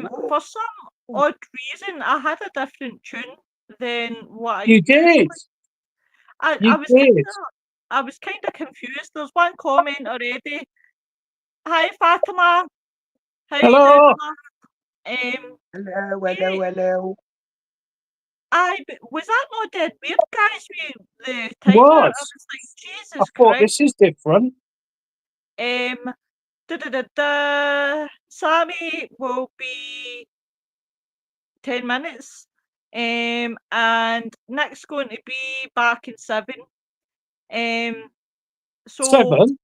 For some odd reason, I had a different tune than what I You did. usually. I, You I was kind did. of, I was kind of confused. There's one comment already. Hi Fatima, how you doing, Hello. love? Hello, Yeah, hello, hello. was that not dead weird, guys? With the timer, I Was. was like, I Jesus thought Christ. this is different. Um, Sammy will be 10 minutes. And Nick's going to be back in 7. Um, so 7?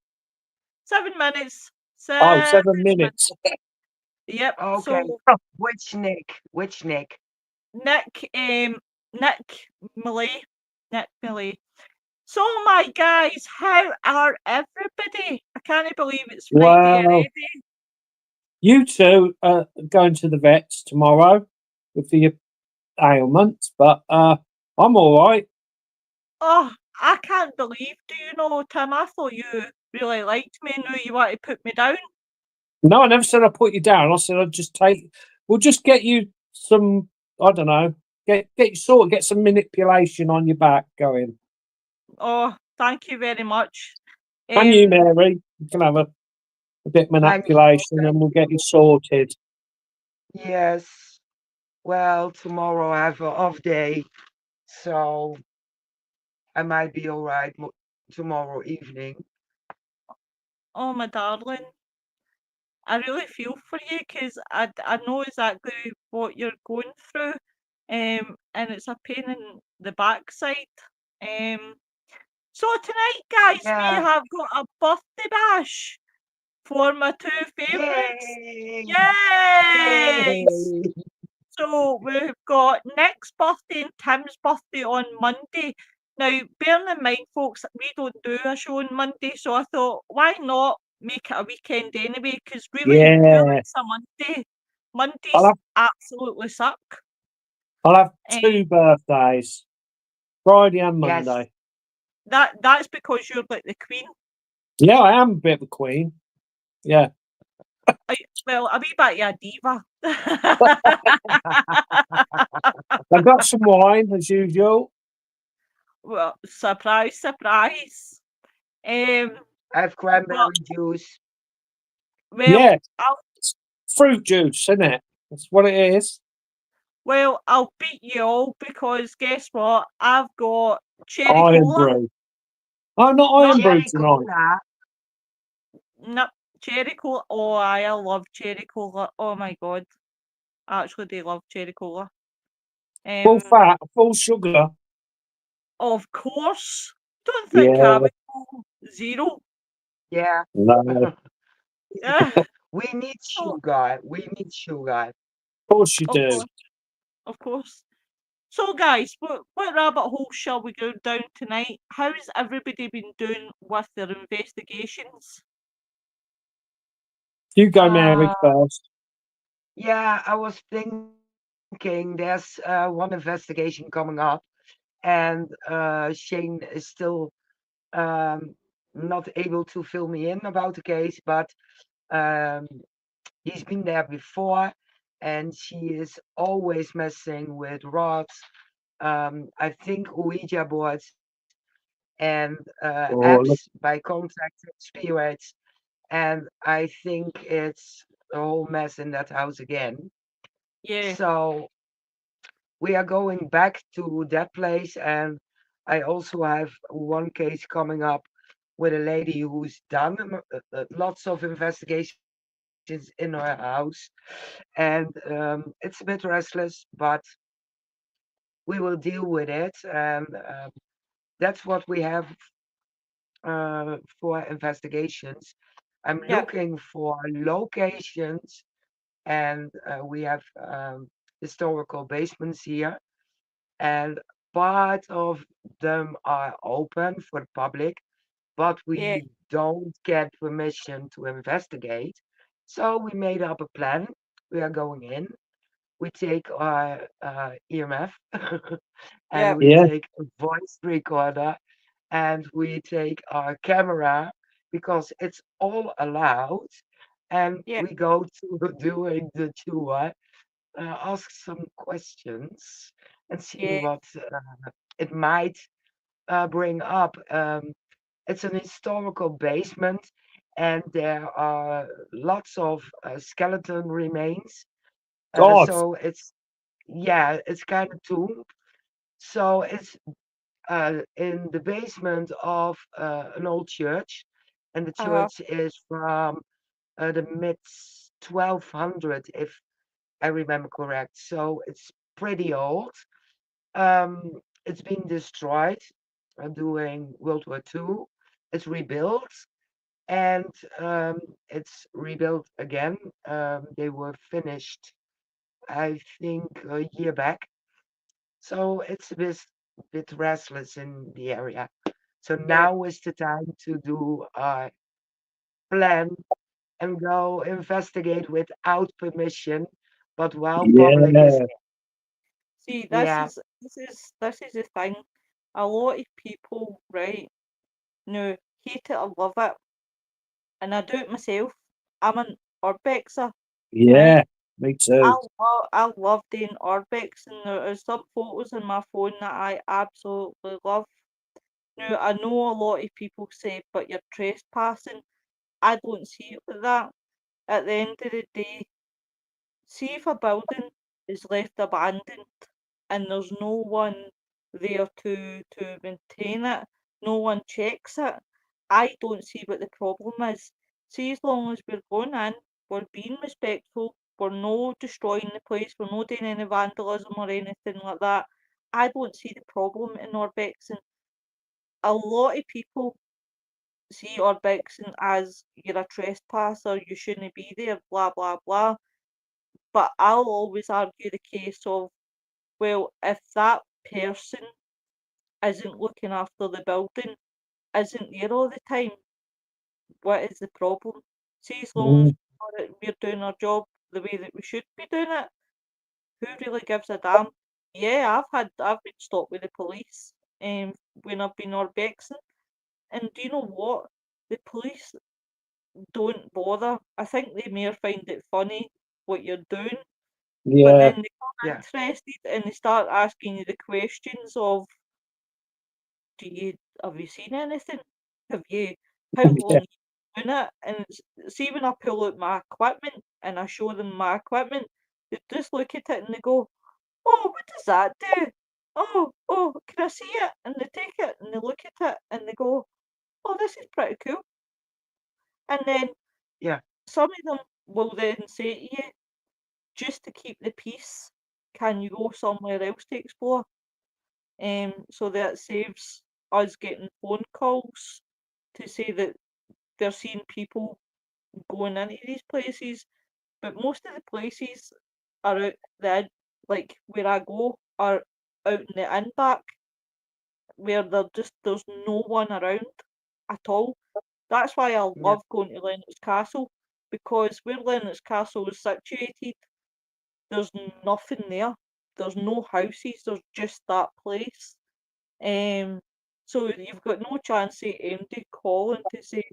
7 minutes. Oh, 7 7 minutes. minutes. Yep. Okay, So which Nick? Which Nick? Nick Millay, Nick Millay. So my guys, how are everybody? I can't believe it's Friday Well, already. you two are going to the vets tomorrow with your ailments, but I'm all right. Oh, I can't believe. Do you know, Tim? I thought you really liked me and knew you wanted to put me down. No, I never said I put you down. I said I'd just take. We'll just get you some. I don't know. Get you sorted. Get some manipulation on your back going. Oh, thank you very much. And you, Um, Mary, you can have a bit of Thank you, manipulation, thank and we'll get you you. sorted. Yes. Well, tomorrow I have an off day, so I might be all right tomorrow evening. oh, my darling, I really feel for you because I know exactly what you're going through. And it's a pain in the backside. Um, so tonight, guys, we Yeah. have got a birthday bash for my two favourites. Yay! Yay! Yay! So we've got Nick's birthday and Tim's birthday on Monday. Now, bearing in mind, folks, we don't do a show on Monday, so I thought, why not make it a weekend anyway? Because really, who Yeah, likes a Monday? I'll Mondays have absolutely suck. I'll have Um, two birthdays, Friday and Yes. Monday. that's because you're like the queen. Yeah, I am a bit of a queen. Yeah, Well, a wee bit of a diva. I got some wine as usual. Well, surprise, surprise. Um, I have but cranberry juice. well, Yeah, I'll it's fruit juice, isn't it? That's what it is. I'll beat you all because guess what? I've got cherry Iron cola. brew. Oh, not iron Not brew Cherry tonight. cola. no cherry cola. Oh, I love cherry cola. Oh my god, I actually do love cherry cola. Full Um, fat, full sugar. of course. Don't think I Yeah, would go zero. Yeah. no, of Yeah. We need So sugar. We need sugar. course you of do. course, of course. So guys, what rabbit hole shall we go down tonight? How's everybody been doing with their investigations? You go, Mary, Uh, first. yeah, I was thinking there's one investigation coming up, and Shane is still um, not able to fill me in about the case, but um, he's been there before, and she is always messing with rods. I think Ouija boards and apps Oh, look. by contacting spirits, and I think it's a whole mess in that house again. Yeah, So we are going back to that place, and I also have one case coming up with a lady who's done lots of investigations in her house, and it's a bit restless, but we will deal with it, and that's what we have for investigations. I'm yeah, looking for locations, and we have historical basements here, and part of them are open for the public, but yeah, we don't get permission to investigate. So we made up a plan. We are going in. We take our EMF and yeah, we Yeah, take a voice recorder and we take our camera because it's all allowed. and Yeah, we go to doing the tour, ask some questions, and see yeah, what it might bring up. It's an historical basement, and there are lots of skeleton remains. God. So it's yeah, it's kind of tomb. So it's in the basement of an old church, and the uh-huh, church is from the mid 1200, if I remember correct. So it's pretty old. It's been destroyed during World War II. It's rebuilt, and it's rebuilt again. They were finished, I think, a year back. So it's a bit restless in the area. So yeah, now is the time to do a plan and go investigate without permission, but while public is Yeah. See, yeah, this is the thing. A lot of people, right, now hate it or love it, and I do it myself. I'm an urbexer, right? Yeah. Me too. I love doing urbex, and there are some photos on my phone that I absolutely love. Now I know a lot of people say, but you're trespassing. I don't see it like that. At the end of the day, see if a building is left abandoned and there's no one there to maintain it, no one checks it, I don't see what the problem is. See, as long as we're going in, we're being respectful, we're no destroying the place, we're not doing any vandalism or anything like that. I don't see the problem in Urbexing. A lot of people see Urbexing as you're a trespasser, you shouldn't be there, blah blah blah. But I'll always argue the case of, well, if that person isn't looking after the building, isn't there all the time, what is the problem? See, as long as Mm. we're doing our job the way that we should be doing it, who really gives a damn? Yeah, I've been stopped with the police when I've been urbexing, and do you know what? The police don't bother. I think they may find it funny what you're doing, but Yeah. then they come yeah, interested and they start asking you the questions of, do you have you seen anything? Have you how Yeah. long you doing it? And see when I pull out my equipment and I show them my equipment, they just look at it and they go, "Oh, what does that do? Oh, can I see it?" And they take it and they look at it and they go, "Oh, this is pretty cool." And then yeah, some of them will then say to you, just to keep the peace, can you go somewhere else to explore? So that saves us getting phone calls to say that they're seeing people going into these places, but most of the places are out like where I go, are out in the in back where there's no one around at all. That's why I yeah, love going to Lennox Castle, because where Lennox Castle is situated, there's nothing there. There's no houses, there's just that place. Um, so you've got no chance of MD calling to say,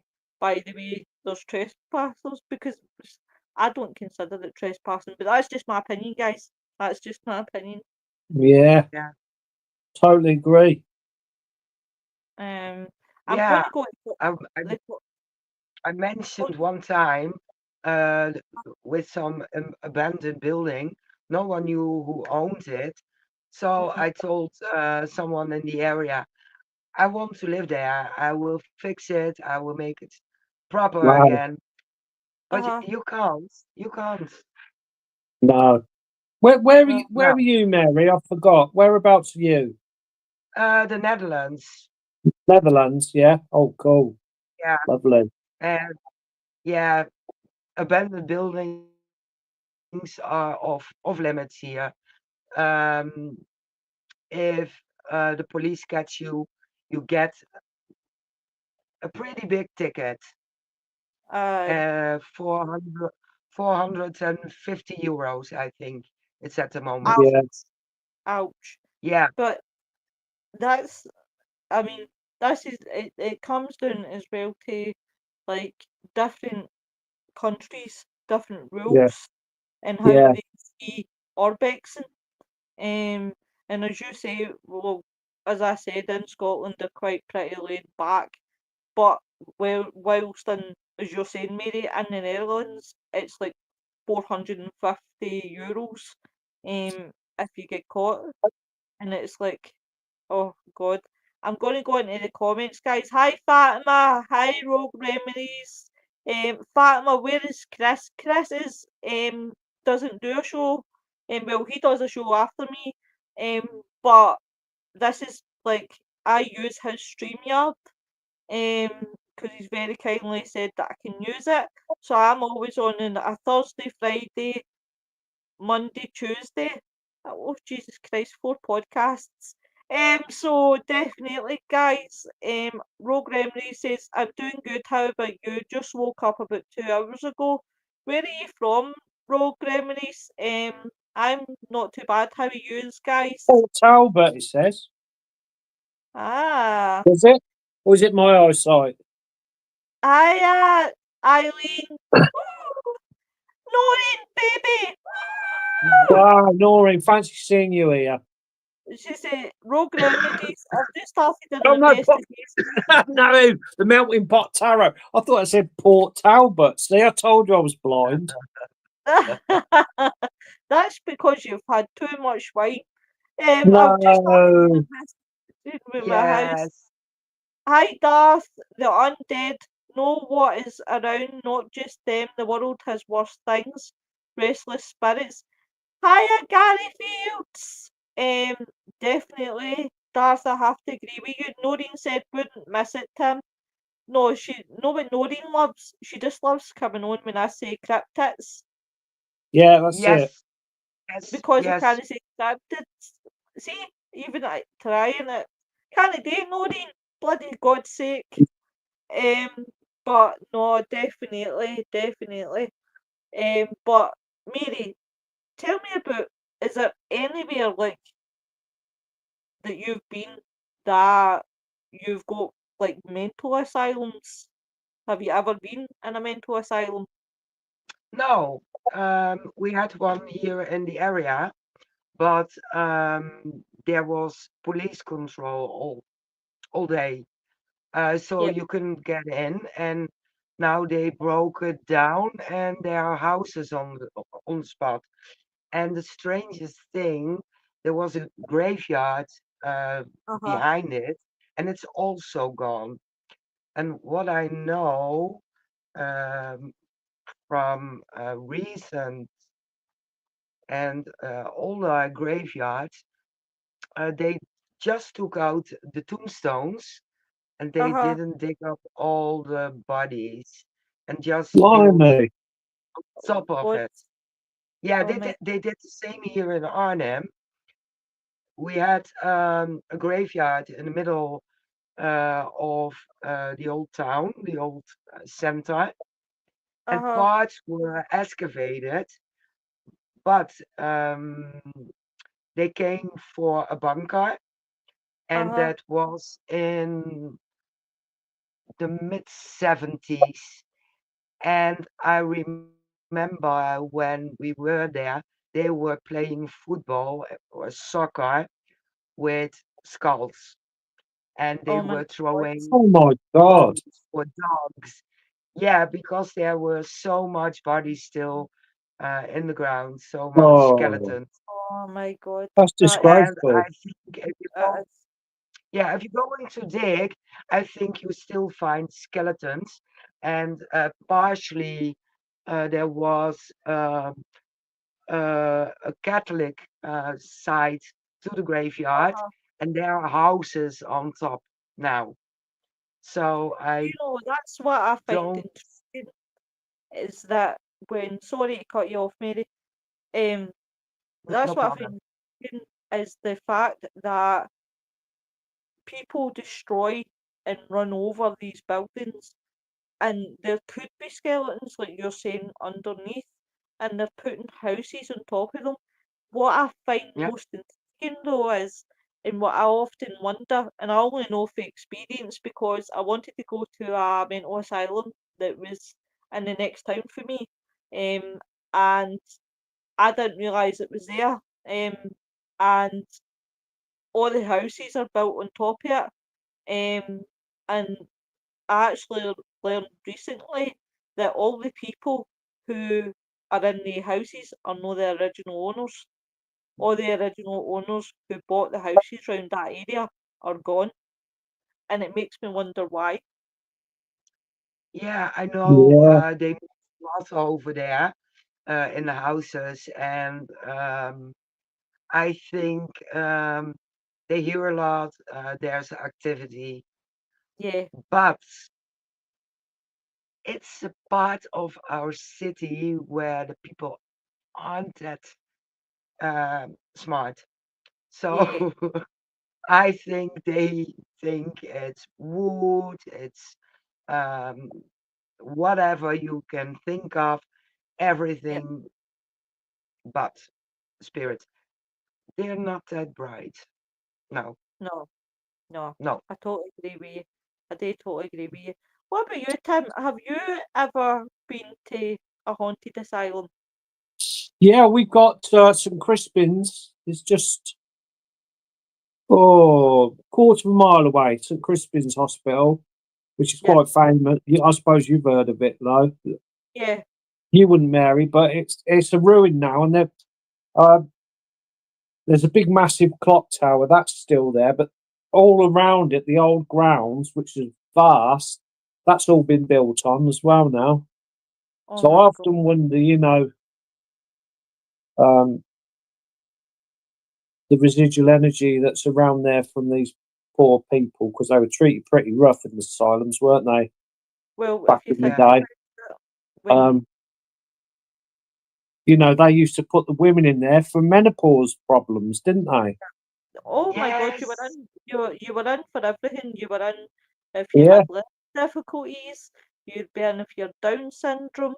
by the way, there's trespassers, because I don't consider it trespassing, but that's just my opinion, guys. That's just my opinion. Yeah. yeah, Totally agree. Um, I'm yeah. gonna go to I, I, the I oh, mentioned one time uh, with some abandoned building, no one knew who owned it. So mhm, I told someone in the area, I want to live there. I will fix it. I will make it proper No. again. But uh-huh, you can't. You can't. No. Where are no, you? Where are No. you, Mary? I forgot. Whereabouts are you? The Netherlands. Netherlands. Yeah. Oh, cool. Yeah. Lovely. And yeah, abandoned buildings are off limits here. Um, if the police catch you, you get a pretty big ticket. uh, 400, 450 euros, I think it's at the moment. ouch, Yeah. ouch. Yeah, But that's, I mean, it comes down as well to like different. countries, different Yeah. rules, and how Yeah. they see urbexing. Um, and as you say, well, as I said, in Scotland they're quite pretty laid back. But whilst in, as you're saying, Mary, in the Netherlands, it's like €450 if you get caught. And it's like, oh God. I'm going to go into the comments, guys. Hi, Fatima. Hi, Rogue Remedies. Fatima, where is Chris? Chris doesn't do a show. Well, he does a show after me. But this is like, I use his StreamYard. Because he's very kindly said that I can use it. So I'm always on a Thursday, Friday, Monday, Tuesday. Oh Jesus Christ, 4 podcasts. So definitely, guys. Rogue Remedy says I'm doing good. How about you? Just woke up about 2 hours ago. Where are you from, Rogue Remedies? I'm not too bad. How are you guys? Port Talbot, it says. Ah, Is it? Or is it my eyesight? hi, Eileen. Woo! Noreen, baby. Woo! Ah, Noreen, fancy seeing you here. She said, Rogue Remedies. I've just started an Oh, no, investigation. no, the melting pot tarot. I thought I said Port Talbot. See, I told you I was blind. That's because you've had too much wine. I've just started an No. investigation with my house. Yes. Hi, Darth. The undead know what is around, not just them. The world has worse things. Restless spirits. Hiya, Gary Fields. Definitely, Darth. I have to agree with you. Noreen said wouldn't miss it, Tim. No, what Noreen loves. She just loves coming on when I say cryptids Yeah, that's it. Yes. Yes. because I Yes. can't say cryptids. See, even I trying it, can't do it, Noreen. Bloody God's sake. But no, definitely. But Mary, tell me about. Is there anywhere like that you've been that you've got like mental asylums? Have you ever been in a mental asylum? No. We had one here in the area, but there was police control all day. So Yeah. you couldn't get in, and now they broke it down, and there are houses on the spot. And the strangest thing, there was a graveyard uh, Uh-huh. behind it, and it's also gone. And what I know um, from recent and older graveyards, they just took out the tombstones and they Uh-huh. didn't dig up all the bodies and just built Blimey. top of God. it. Yeah, Oh my. they did the same here in Arnhem. We had a graveyard in the middle of the old town, the old center, and Uh-huh. parts were excavated, but they came for a bunker, and Uh-huh. that was in the mid 70s. And I remember when we were there, they were playing football or soccer with skulls, and they Oh my were God. throwing Oh, my God. bones for dogs. Yeah, because there were so much bodies still in the ground, so much Oh, skeletons. Oh my God. that's That is And I disgraceful. think if you that go, is yeah, if you go into dig, I think you still find skeletons. And partially there was a Catholic side to the graveyard, uh-huh. and there are houses on top now. So I That's what I find don't, interesting is that when sorry to cut you off, Mary. Um, no that's what I problem. find interesting is the fact that people destroy and run over these buildings, and there could be skeletons, like you're saying, underneath, and they're putting houses on top of them. What I find Yeah, most intriguing though is, and what I often wonder, and I only know from experience because I wanted to go to a mental asylum that was in the next town for me, and I didn't realise it was there, and all the houses are built on top of it, and I actually learned recently that all the people who are in the houses are not the original owners. All the original owners who bought the houses around that area are gone, and it makes me wonder why. Yeah, I know Yeah, they moved lots over there in the houses, and I think they hear a lot. There's activity, Yeah, but it's a part of our city where the people aren't that smart. yeah, So I think they think it's wood, it's um, whatever you can think of, yeah. everything but spirit. They're not that bright. No, No, no. no. I totally agree with you. I do totally agree with you. What about you, Tim? Have you ever been to a haunted asylum? yeah. We've got St Crispin's. It's just quarter of a mile away. St Crispin's Hospital, which is Yeah, quite famous. I suppose you've heard of it, though. yeah, You wouldn't, Mary, but it's a ruin now, and uh, there's a big, massive clock tower that's still there, but all around it, the old grounds, which is vast, that's all been built on as well now. oh So I my God. often wonder, um, the residual energy that's around there from these poor people, because they were treated pretty rough in the asylums, weren't they, Well, back if you in the think Yeah. day? about it, when, Um, they used to put the women in there for menopause problems, didn't they? oh my God, Yes. you were in for everything. You were in if you Yeah, had liver difficulties, you'd be in if you had Down syndrome,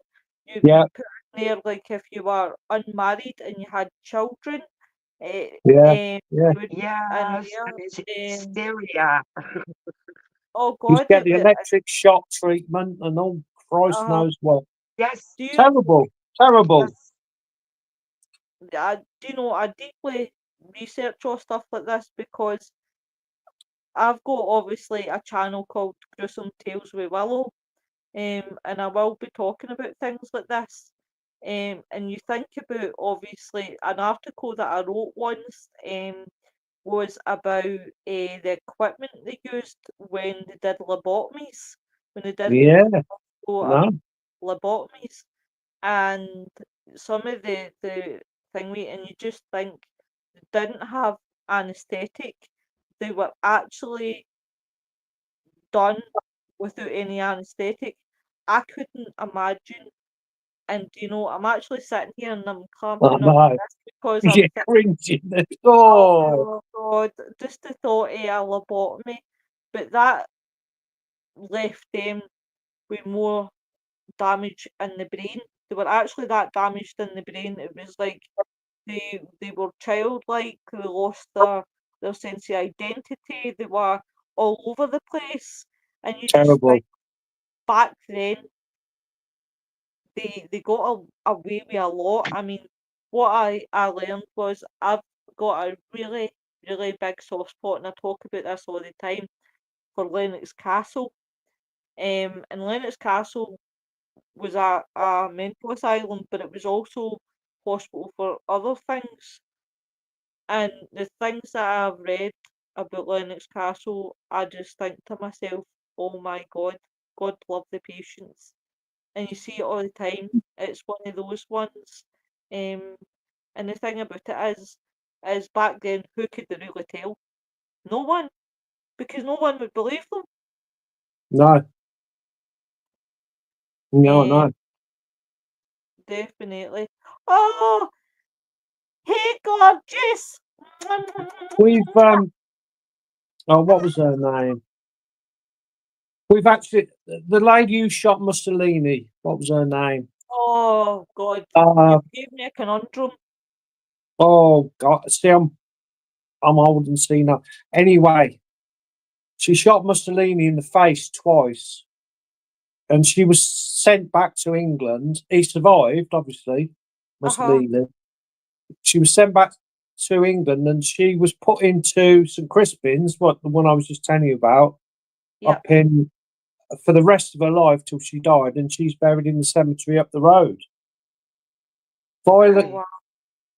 you'd be yeah, put in there like if you were unmarried and you had children. yeah, yeah. You would be in Yes. And it's there. hysteria. Oh You God, get the electric shock treatment and all Christ uh, knows what. Yes. do you Terrible, terrible. Yes. do you know I deeply research all stuff like this because I've got obviously a channel called Gruesome Tales with Willow, and I will be talking about things like this. And you think about obviously an article that I wrote once, was about the equipment they used when they did lobotomies, when they did Yeah, go no, lobotomies, and some of the thingy, and you just think they didn't have anesthetic. They were actually done without any anesthetic. I couldn't imagine, and I'm actually sitting here and I'm I clamping on my know. wrist because I'm You're thinking, cringing. Oh, oh God, just the thought of a lobotomy, but that left them with more damage in the brain. They were actually that damaged in the brain. It was like they were childlike. They lost their sense of identity. They were all over the place, and you just think terrible. back then they got away with a lot. I mean, what I learned was I've got a really big soft spot, and I talk about this all the time for Lennox Castle. And Lennox Castle was a mental asylum, but it was also hospital for other things. And the things that I've read about Lennox Castle, I just think to myself, oh my God, God love the patients. And you see it all the time. It's one of those ones. Um, and the thing about it is back then, who could they really tell? No one, because no one would believe them. No, no, Um, no. definitely. Oh, hey, gorgeous. We've oh, what was her name? We've actually the lady who shot Mussolini. What was her name? Oh God, Uh, you gave me a conundrum. oh God. See, I'm old and senile. Anyway, she shot Mussolini in the face twice. and she was sent back to England. He survived, obviously, Mussolini. She was sent back to England, and she was put into St Crispin's, what the one I was just telling you about, Yep. up in for the rest of her life till she died, and she's buried in the cemetery up the road. Violet, Oh, wow.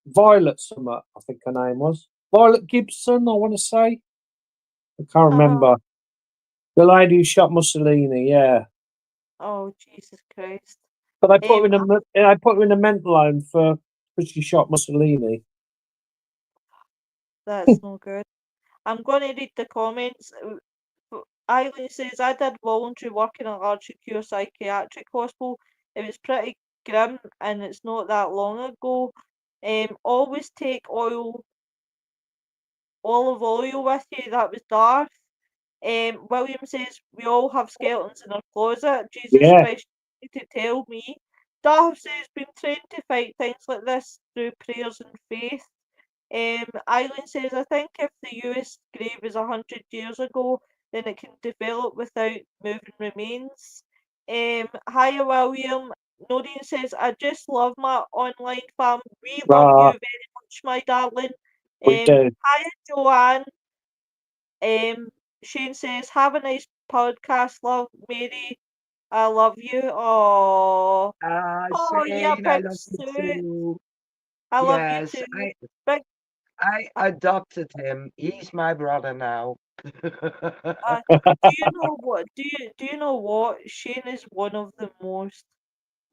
Violet Summer, I think her name was Violet Gibson. I want to say, I can't remember. The lady who shot Mussolini, yeah. Oh, Jesus Christ. But they put her in a mental home for because she shot Mussolini. That's no good. I'm going to read the comments. Eileen says, I did voluntary work in a large secure psychiatric hospital. It was pretty grim and it's not that long ago. Always take olive oil with you. That was Darth. William says, we all have skeletons in our closet. Jesus Yeah. Christ, you need to tell me. Darth says, been trained to fight things like this through prayers and faith. Eileen says, I think if the US grave is 100 years ago, then it can develop without moving remains. Hiya, William. Noreen says, I just love my online fam. We love you very much, my darling. We do. Hiya, Joanne. Shane says, have a nice podcast, love. Mary, I love you. Oh, yeah, Shane, I big love you suit. too. I love you Yes, too. Big I adopted him. He's my brother now. do you know what? Do you know what? Shane is one of the most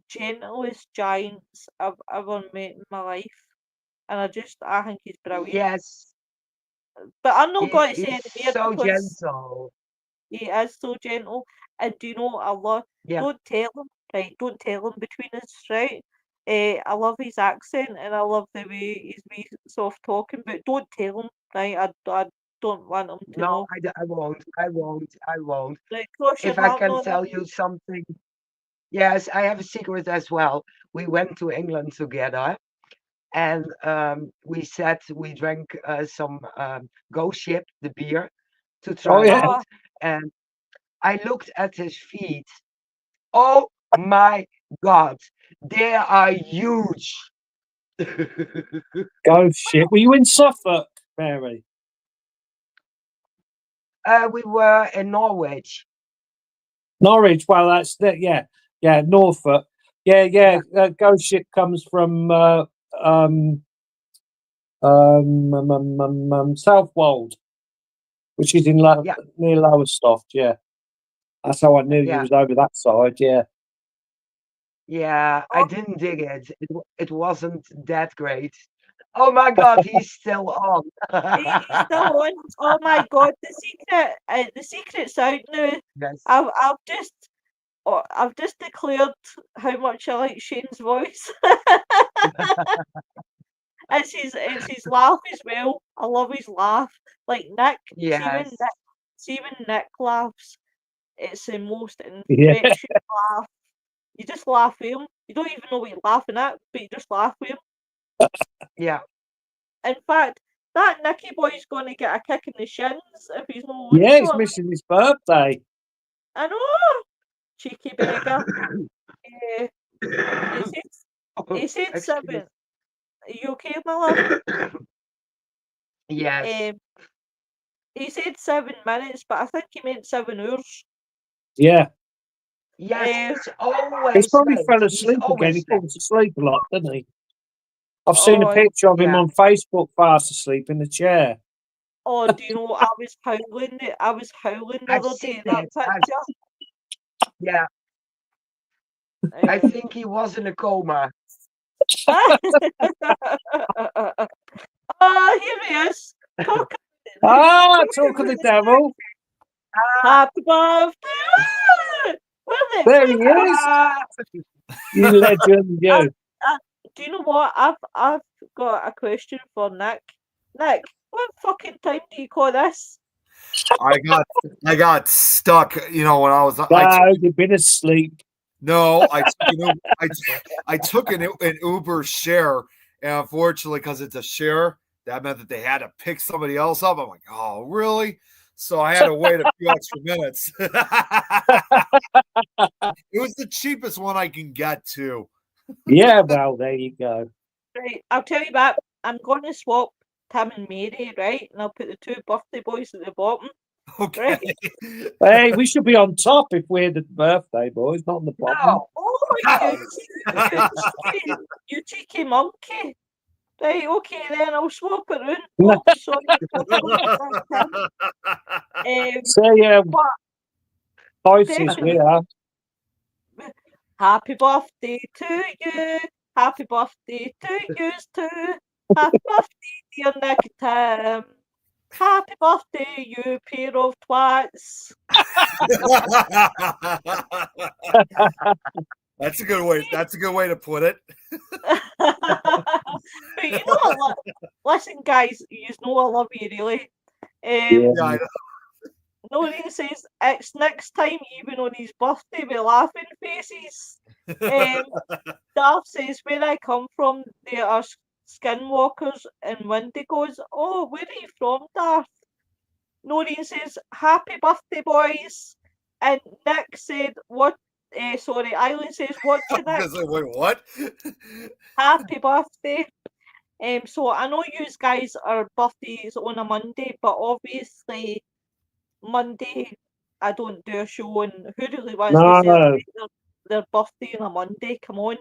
gentlest giants I've ever met in my life, and I think he's brilliant. Yes, But I'm not going to say he's any more so because gentle. he is so gentle. And do you know I love? Yeah. Don't tell him, right? Don't tell him between us, right? I love his accent and I love the way he's wee soft talking, but don't tell him, right? I don't want him to No, know. I won't. I won't. I won't. Like, cross your If I heart can on tell him. you something, yes, I have a secret as well. We went to England together, and we said we drank some Ghost Ship, the beer, to try yeah. out, and I looked at his feet. Oh my God, they are huge. Go shit. Were you in Suffolk, Mary? We were in Norwich. Norwich. Well, that's that. Yeah, yeah. Norfolk. Yeah. Ghost ship comes from Southwold, which is in Yeah, near Lowestoft. Yeah, that's how I knew you yeah, was over that side. Yeah. yeah. I Oh, didn't dig it. It wasn't that great. Oh my God, he's still on. he's still on. Oh my god, the secret's out now. Yes. I've just declared how much I like Shane's voice. It's his laugh as well. I love his laugh. Like Nick, Yes. see when Nick laughs, it's the most Yeah. infectious laugh. You just laugh with him. You don't even know what you're laughing at, but you just laugh with him. Yeah. In fact, that Nicky boy's going to get a kick in the shins if he's not on Yeah. He's something. missing his birthday. I know, cheeky beggar. Uh, he said Excuse. 7. Are you okay, my love? Yes. He said 7 minutes, but I think he meant 7 hours. Yeah. Yes, Uh, he's He's always probably late. fell He's asleep again. He always late. falls asleep a lot, doesn't he? I've seen a oh, picture of him Yeah. on Facebook fast asleep in the chair. oh, do you know what? I was howling. I was howling the I've other seen day. That it. Yeah. I picture. think he was in a coma. Oh, here he is. Talk. Talk of the devil. Happy birthday! Where the There he is. Ah, You legend, you. Do you know what? I've got a question for Nick. Nick, what fucking time do you call this? I got stuck. You know when I was No, you've been asleep. no I took I took an Uber share, and unfortunately because it's a share that meant that they had to pick somebody else up. I'm like, oh really? so I had to wait a few extra minutes. It was the cheapest one I can get to. Yeah, well, there you go. Right, I'll tell you what, I'm going to swap Tim and Mary, right? And I'll put the 2 birthday boys at the bottom. Okay. Hey, we should be on top if we're the birthday boys, not on the bottom. No. Oh, you cheeky monkey. Right, okay then, I'll swap it round. Oh, sorry. So, yeah, But choices definitely, here. happy birthday to you. Happy birthday to you too. Happy birthday, dear Nick Tim. Happy birthday, you pair of twats. That's a good way. That's a good way to put it. But you know what? Listen, guys, you know I love you really. Yeah. Yeah, I know. Noreen says it's next time, even on his birthday, with laughing faces. Darth says where I come from, there are skinwalkers and wendigos. Oh, where are you from, Darth? Noreen says happy birthday, boys. And Nick said what? Sorry, Eileen says what I to was Nick? gonna say, wait, what? Happy birthday. So I know you guys are birthdays on a Monday, but obviously Monday I don't do a show, and who really wants to No, celebrate their birthday on a Monday? Come on.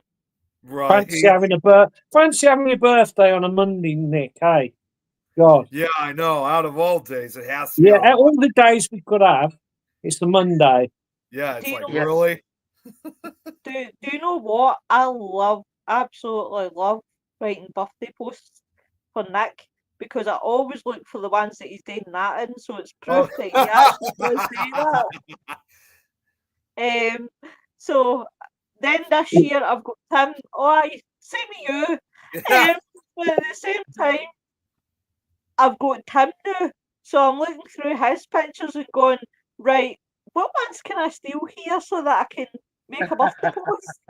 Right. fancy having a birthday on a Monday, Nick. Hey, God. Yeah, I know. Out of all days, it has to be Yeah, on a all the days we could have, it's the Monday. Yeah, Do it's you like know, Yes. really. do you know what? Absolutely love writing birthday posts for Nick because I always look for the ones that he's doing that in, so it's proof that he actually does do that. So then this year I've got Tim. Oh, same with you. But at the same time, I've got Tim now, so I'm looking through his pictures and going, right, what ones can I steal here so that I can make a birthday post?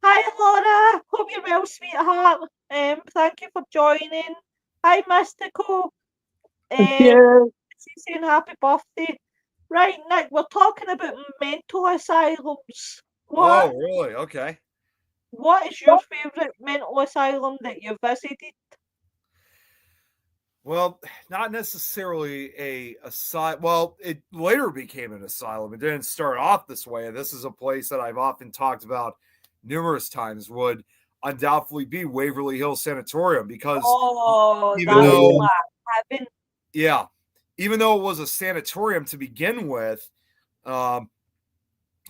Hi Laura, hope you're well, sweetheart. Thank you for joining. Hi Mystical. Yeah. She's saying happy birthday. Right, Nick, we're talking about mental asylums. Oh, really? Okay. What is your favourite mental asylum that you visited? Well, not necessarily a asylum. Well, it later became an asylum. It didn't start off this way. This is a place that I've often talked about numerous times. Would undoubtedly be Waverly Hills Sanatorium because Oh, even that's though, like heaven. yeah, even though it was a sanatorium to begin with, um,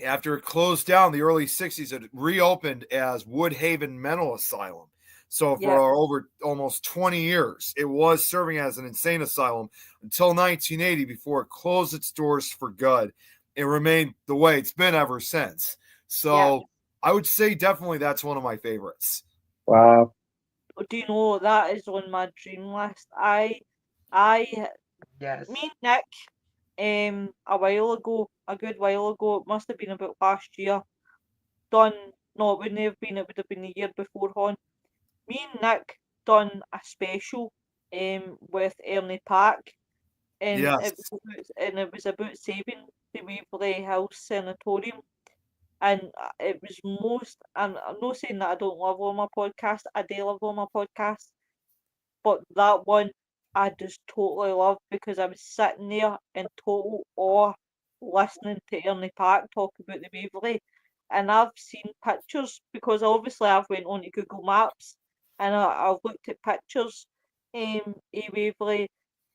after it closed down in the early 60s, it reopened as Woodhaven Mental Asylum. So for Yeah. over almost 20 years, it was serving as an insane asylum until 1980 before it closed its doors for good. It remained the way it's been ever since. So I would say definitely that's one of my favorites. Wow. Do you know that is on my dream list? I Yes. me and Nick, a while ago, a good while ago, it must have been about last year, done, no, it wouldn't have been, it would have been the year before on. Me and Nick done a special with Ernie Park, and Yes. it was about saving the Waverley Hills Sanatorium. And it was and I'm not saying that I don't love all my podcasts, I do love all my podcasts, but that one I just totally loved because I was sitting there in total awe listening to Ernie Park talk about the Waverley. And I've seen pictures because obviously I've went on to Google Maps and I've looked at pictures of Waverley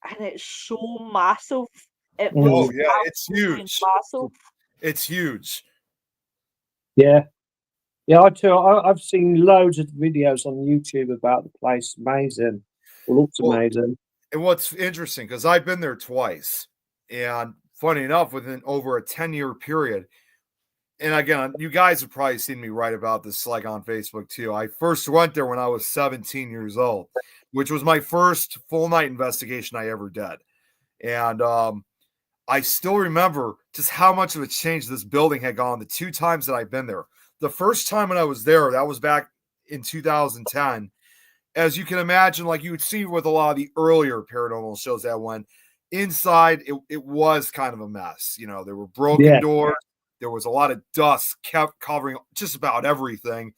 and it's so massive. It Mm. Oh, looks yeah. It's absolutely huge. massive. It's huge. Yeah. Yeah, I too. I've seen loads of videos on YouTube about the place. Amazing. It looks Well, amazing. and what's interesting, because I've been there twice, and funny enough, within over a 10-year period, and again, you guys have probably seen me write about this like on Facebook too. I first went there when I was 17 years old, which was my first full night investigation I ever did. And I still remember just how much of a change this building had gone the 2 times that I've been there. The first time when I was there, that was back in 2010. as you can imagine, like you would see with a lot of the earlier paranormal shows that went inside, it was kind of a mess. You know, there were broken doors, there was a lot of dust kept covering just about everything,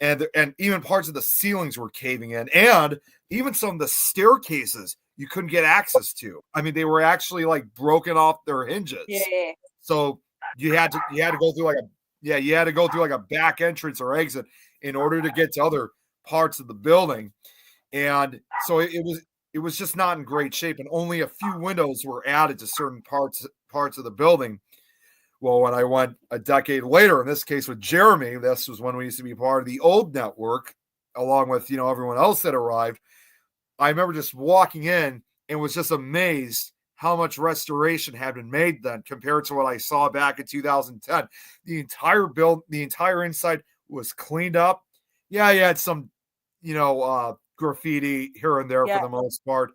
and even parts of the ceilings were caving in, and even some of the staircases you couldn't get access to. I mean, they were actually like broken off their hinges. Yeah. So you had to go through like a back entrance or exit in order to get to other parts of the building. And so it was just not in great shape, and only a few windows were added to certain parts of the building. Well, when I went a decade later, in this case with Jeremy, this was when we used to be part of the old network, along with everyone else that arrived. I remember just walking in and was just amazed how much restoration had been made then compared to what I saw back in 2010. The entire inside was cleaned up. Yeah, you had some, graffiti here and there for the most part.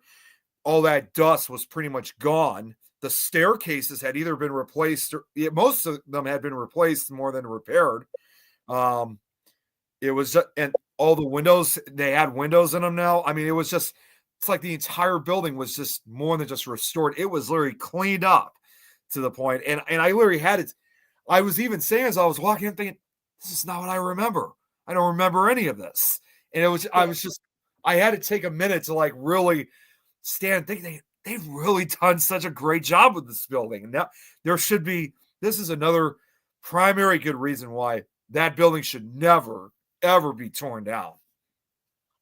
All that dust was pretty much gone. The staircases had either been replaced, or most of them had been replaced more than repaired. It was, and all the windows, they had windows in them now. I mean, it's like the entire building was just more than just restored. It was literally cleaned up to the point. And I literally had it. I was even saying as I was walking in thinking, this is not what I remember. I don't remember any of this. And I had to take a minute to like really stand and think they've really done such a great job with this building. And now this is another primary good reason why that building should never, ever be torn down.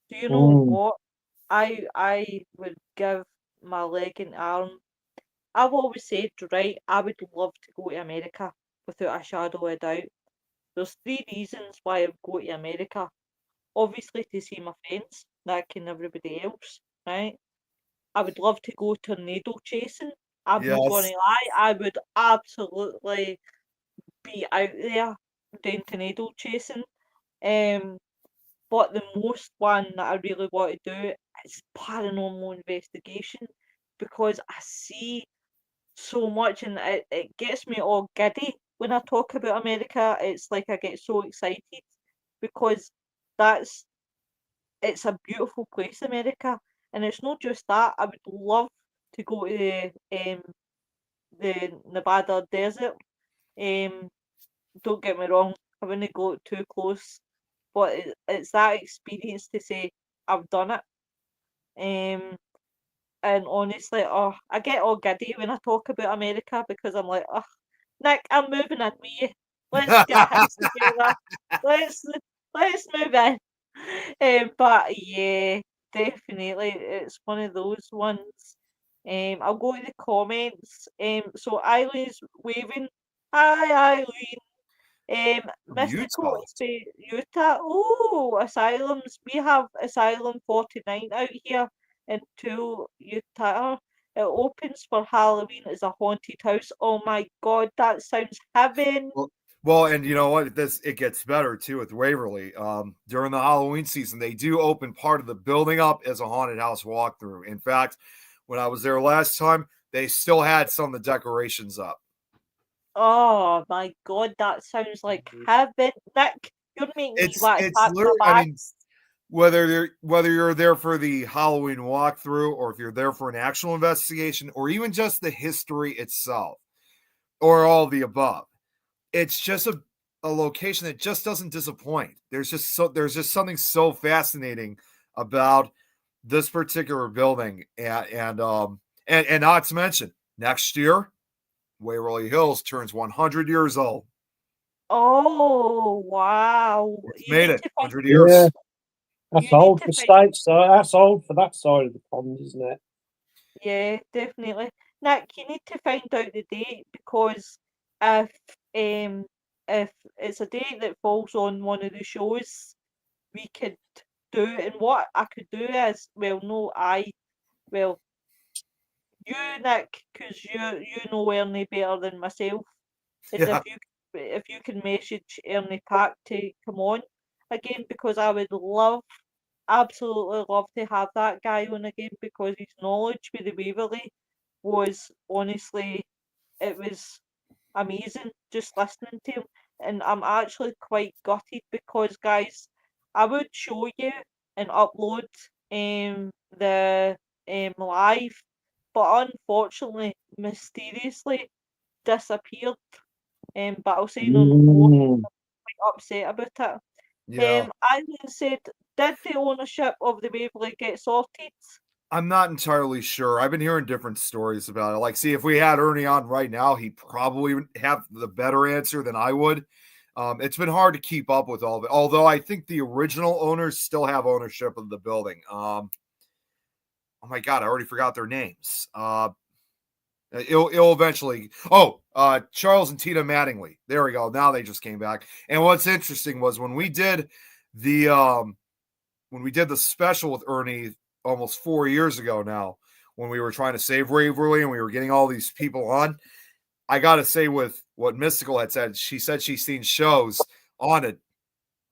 Do you know what? I would give my leg and arm. I've always said, right, I would love to go to America without a shadow of a doubt. There's 3 reasons why I would go to America. Obviously to see my friends, like and everybody else, right? I would love to go tornado chasing. I'm not gonna lie, I would absolutely be out there doing tornado chasing. But the most one that I really want to do is paranormal investigation, because I see so much and it gets me all giddy when I talk about America. It's like I get so excited because it's a beautiful place, America. And it's not just that. I would love to go to the Nevada desert. Don't get me wrong, I wouldn't go too close, but it's that experience to say I've done it. And honestly, I get all giddy when I talk about America because I'm like, oh, Nick, I'm moving in with you. Let's get a house together. Let's move in. But yeah, definitely, it's one of those ones. I'll go to the comments. So Eileen's waving. Hi, Eileen. Mystical Utah. Utah. Oh, asylums. We have Asylum 49 out here in Tool, Utah. It opens for Halloween as a haunted house. Oh my god, that sounds heaven. Well, and you know what? It gets better too with Waverly. During the Halloween season, they do open part of the building up as a haunted house walkthrough. In fact, when I was there last time, they still had some of the decorations up. Oh my god, that sounds like heaven. Nick, you're making me want to pack my I bags. mean, whether you're there for the Halloween walkthrough, or if you're there for an actual investigation, or even just the history itself, or all of the above, it's just a location that just doesn't disappoint. There's just something so fascinating about this particular building, and not to mention next year, Waverly Hills turns 100 years old. Oh wow! It's You made need it to find 100 years. Yeah, that's you need old to for find states. So that's old for that side of the pond, isn't it? Yeah, definitely. Nick, you need to find out the date because if um if it's a date that falls on one of the shows, we could do it. And what I could do is, well, no, well, you, Nick, because you know Ernie better than myself, is Yeah. if you can message Ernie Pack to come on again, because I would absolutely love to have that guy on again, because his knowledge with the Waverley was honestly, it was amazing just listening to him. And I'm actually quite gutted because, guys, I would show you and upload the live, but unfortunately, mysteriously disappeared. But I'll say no more. Mm. Quite upset about it. Yeah. I then said, did the ownership of the Waverley get sorted? I'm not entirely sure. I've been hearing different stories about it. Like, see, if we had Ernie on right now, he probably would have the better answer than I would. It's been hard to keep up with all of it. Although I think the original owners still have ownership of the building. Oh my god, I already forgot their names. It'll eventually. Charles and Tina Mattingly. There we go. Now they just came back. And what's interesting was when we did the special with Ernie almost 4 years ago now, when we were trying to save Waverly and we were getting all these people on. I gotta say, with what Mystical had said, she said she's seen shows on it.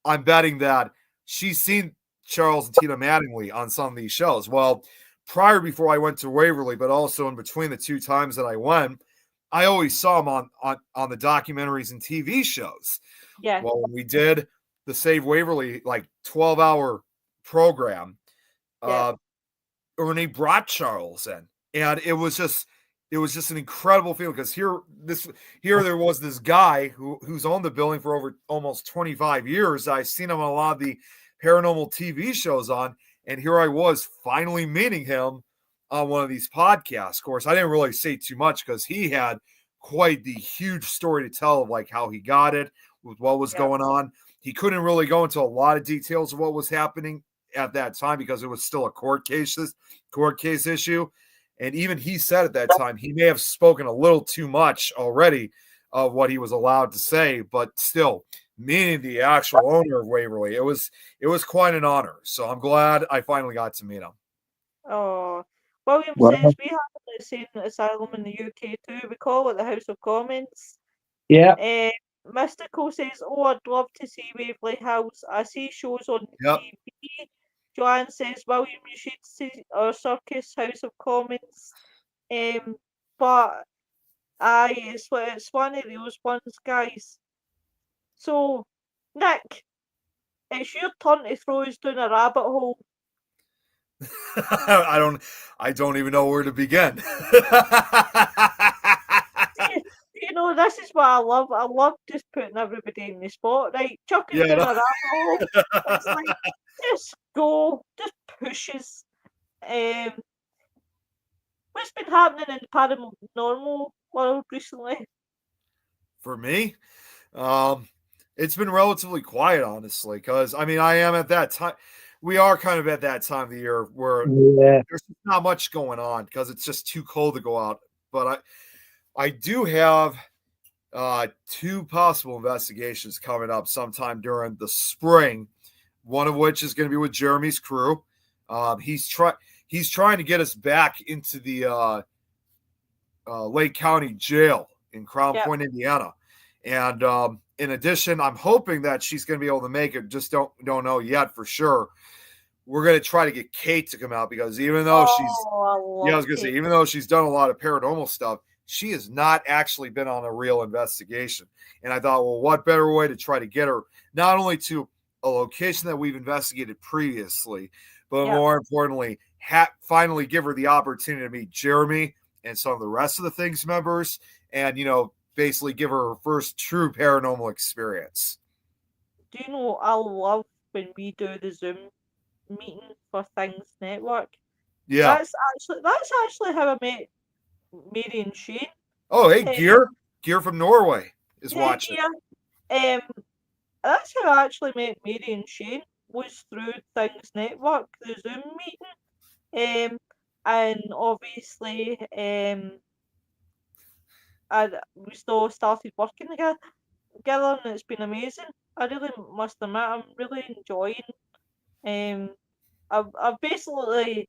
I'm betting that she's seen Charles and Tina Mattingly on some of these shows. Well, before I went to Waverly, but also in between the two times that I went, I always saw them on the documentaries and TV shows. Yeah. Well, when we did the Save Waverly 12-hour program, Ernie brought Charles in, and it was just an incredible feeling because here there was this guy who's owned the building for over almost 25 years. I've seen him on a lot of the paranormal TV shows on, and here I was finally meeting him on one of these podcasts. Of course, I didn't really say too much because he had quite the huge story to tell of how he got it, with what was going on. He couldn't really go into a lot of details of what was happening at that time because it was still a court case issue. And even he said at that time he may have spoken a little too much already of what he was allowed to say, but still, meeting the actual owner of Waverly, it was quite an honor. So I'm glad I finally got to meet him. Oh, William Well, says we have the same asylum in the UK too. We call it the House of Commons. yeah. Mystical says, "Oh, I'd love to see Waverley House. I see shows on Yep. TV." Joanne says, "William, you should see our circus House of Commons." But it's one of those ones, guys. So, Nick, it's your turn to throw us down a rabbit hole. I don't even know where to begin. This is what I love. I love just putting everybody in the spot, right? Chucking down a rabbit hole. It's like, just go, just pushes. What's been happening in the paranormal world recently? For me, it's been relatively quiet, honestly, because I am at that time. We are kind of at that time of the year where there's not much going on because it's just too cold to go out. But I do have two possible investigations coming up sometime during the spring. One of which is going to be with Jeremy's crew. He's trying to get us back into the Lake County Jail in Crown Point, Indiana. And in addition, I'm hoping that she's going to be able to make it. Just don't know yet for sure. We're going to try to get Kate to come out because even though even though she's done a lot of paranormal stuff, she has not actually been on a real investigation. And I thought, well, what better way to try to get her not only to a location that we've investigated previously, but more importantly, finally give her the opportunity to meet Jeremy and some of the rest of the Things members, and basically give her first true paranormal experience. Do you know I love when we do the Zoom meeting for Things Network? Yeah, that's actually how I met Mary and Shane. Oh, hey, Gear from Norway is watching. Yeah. That's how I actually met Mary and Shane, was through Things Network, the Zoom meeting. And obviously, we still started working together, and it's been amazing. I really must admit, I'm really enjoying. I've basically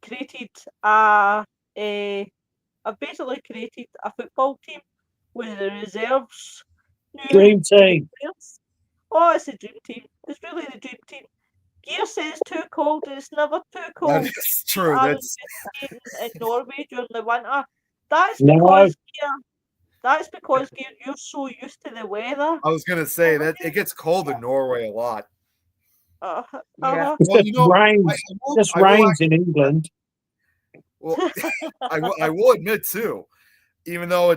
created I've basically created a football team with the reserves. Dream team. Oh, it's a dream team. It's really the dream team. Gear says too cold. It's never too cold. That is true. That's in Norway during the winter. That's because Gear, you're so used to the weather. I was gonna say that it gets cold in Norway a lot. Uh, Yeah. uh, Well, Just rains. Just I will rains in England. well, I will admit too, even though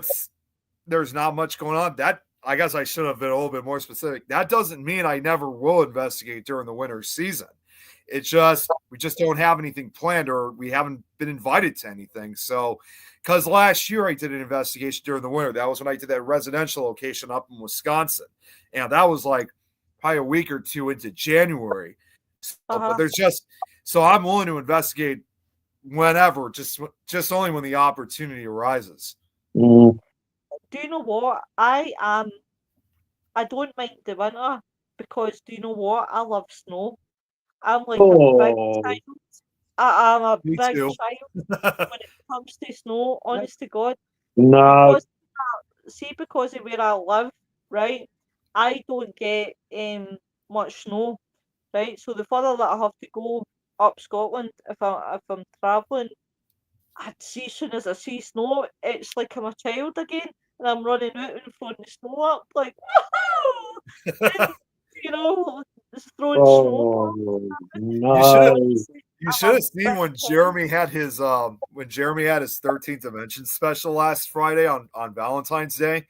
there's not much going on, that I guess I should have been a little bit more specific. That doesn't mean I never will investigate during the winter season. It's just we just don't have anything planned, or we haven't been invited to anything. So, because last year I did an investigation during the winter. That was when I did that residential location up in Wisconsin, and that was like probably a week or two into January. So, but there's just so I'm willing to investigate whenever, just only when the opportunity arises. Mm. do you know what? I don't mind the winter because do you know what? I love snow. I'm like a big Oh child. I'm a Me big too. child when it comes to snow, honest to God. no! Because of where I live, right? I don't get much snow, right? So the further that I have to go up Scotland, if I'm travelling, I'd see as soon as I see snow, it's like I'm a child again, and I'm running out and throwing the snow up, like woohoo! And, you know, just throwing snowballs. Oh You should have no! you I'm should a have seen big when child. Jeremy had his 13th Dimension special last Friday on Valentine's Day.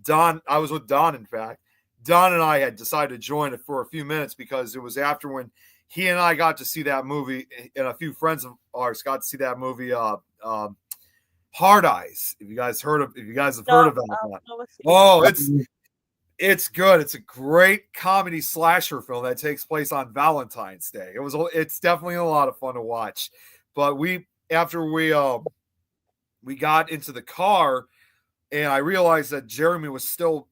I was with Don, in fact. Don and I had decided to join it for a few minutes because it was after when he and I got to see that movie, and a few friends of ours got to see that movie, Hard Eyes. If you guys have heard No, about I've that. never seen it. Oh, it's good. It's a great comedy slasher film that takes place on Valentine's Day. It's definitely a lot of fun to watch. But after we got into the car and I realized that Jeremy was still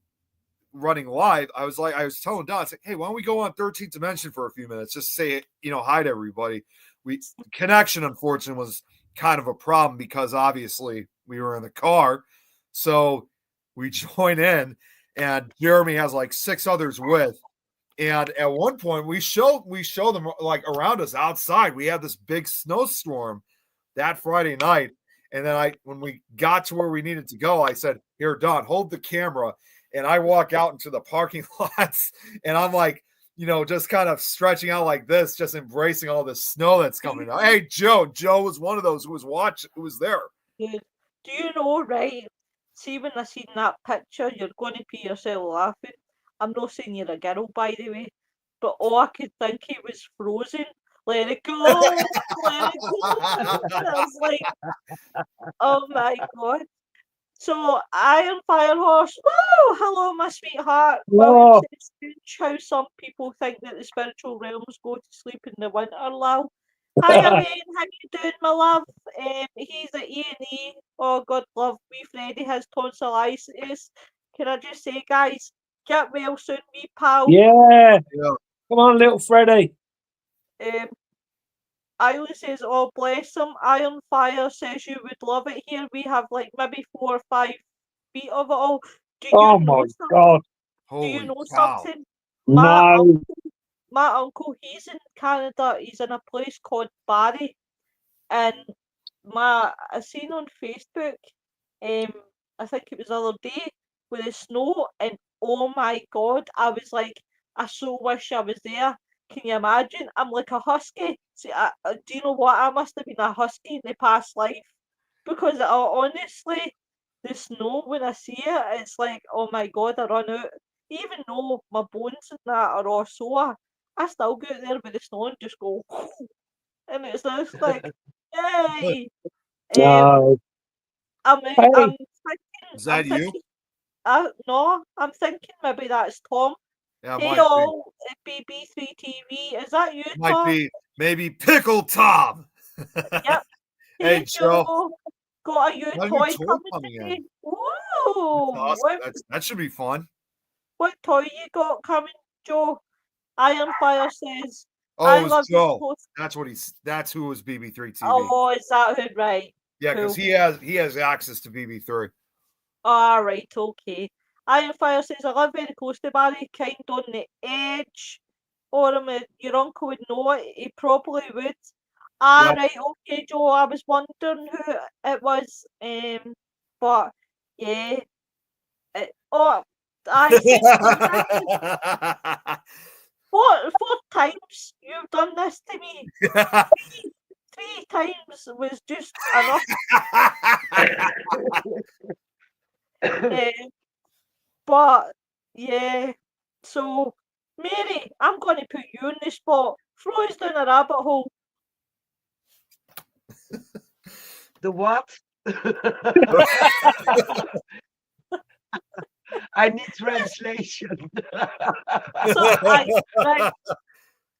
running live, I was telling Don, I was like, hey, why don't we go on 13th Dimension for a few minutes? Just say, hi to everybody. Connection, unfortunately, was kind of a problem because obviously we were in the car. So we join in, and Jeremy has like 6 others with. And at one point we show them like around us outside. We had this big snowstorm that Friday night. And then when we got to where we needed to go, I said, here, Don, hold the camera. And I walk out into the parking lots and I'm like, just kind of stretching out like this, just embracing all the snow that's coming out. Hey, Joe was one of those who was there. Dude, do you know, right? See, when I seen that picture, you're going to pee yourself laughing. I'm not saying you're a girl, by the way, but all I could think it was Frozen. Let it go, let it go. I was like, oh my god. So, Iron Fire Horse, woo! Hello, my sweetheart. William Oh, says, strange how some people think that the spiritual realms go to sleep in the winter, lol. Hi, Wayne. How you doing, my love? He's at E&E. Oh, God love. Wee Freddy has tonsillitis. Can I just say, guys, get well soon, wee pal. yeah! Yeah. Come on, little Freddy. Um, Island says, oh, bless him. Iron Fire says you would love it here. We have like maybe 4 or 5 feet of it all. Do you Oh know my something? God! Do you Holy know cow. something? No! My uncle, he's in Canada. He's in a place called Barrie, and I seen on Facebook, I think it was the other day, with the snow, and oh my god, I was like, I so wish I was there. Can you imagine? I'm like a husky. See, do you know what? I must have been a husky in the past life because honestly, the snow when I see it, it's like, oh my god, I run out. Even though my bones and that are all sore, I still go out there with the snow and just go, and it's just like, yay! Um, No! I'm Hey! Is I'm that you? thinking, no, I'm thinking maybe that's Tom. Yeah, it Hey might be. all, BB3 TV, is that you, Might Tom? be maybe Pickle Tom. Yep. Hey, Hey Joe. Joe, got a new Got a new toy toy coming coming today. in. Whoa! Awesome. That should be fun. What toy you got coming, Joe? Iron Fire says, Oh, I it was love your Joe. post. That's who was BB3 TV. Oh, is that who? Right. Yeah, because Cool. he has access to BB3. Alright, okay. Iron Fire says, I live very close to Barry, kind on the edge. Or your uncle would know it, he probably would. Yep. Right, okay, Joe, I was wondering who it was. But yeah. Oh, I see. four times you've done this to me. Three times was just enough. But yeah, so Mary, I'm going to put you on the spot. Throw us down a rabbit hole. The what? I need translation. So right,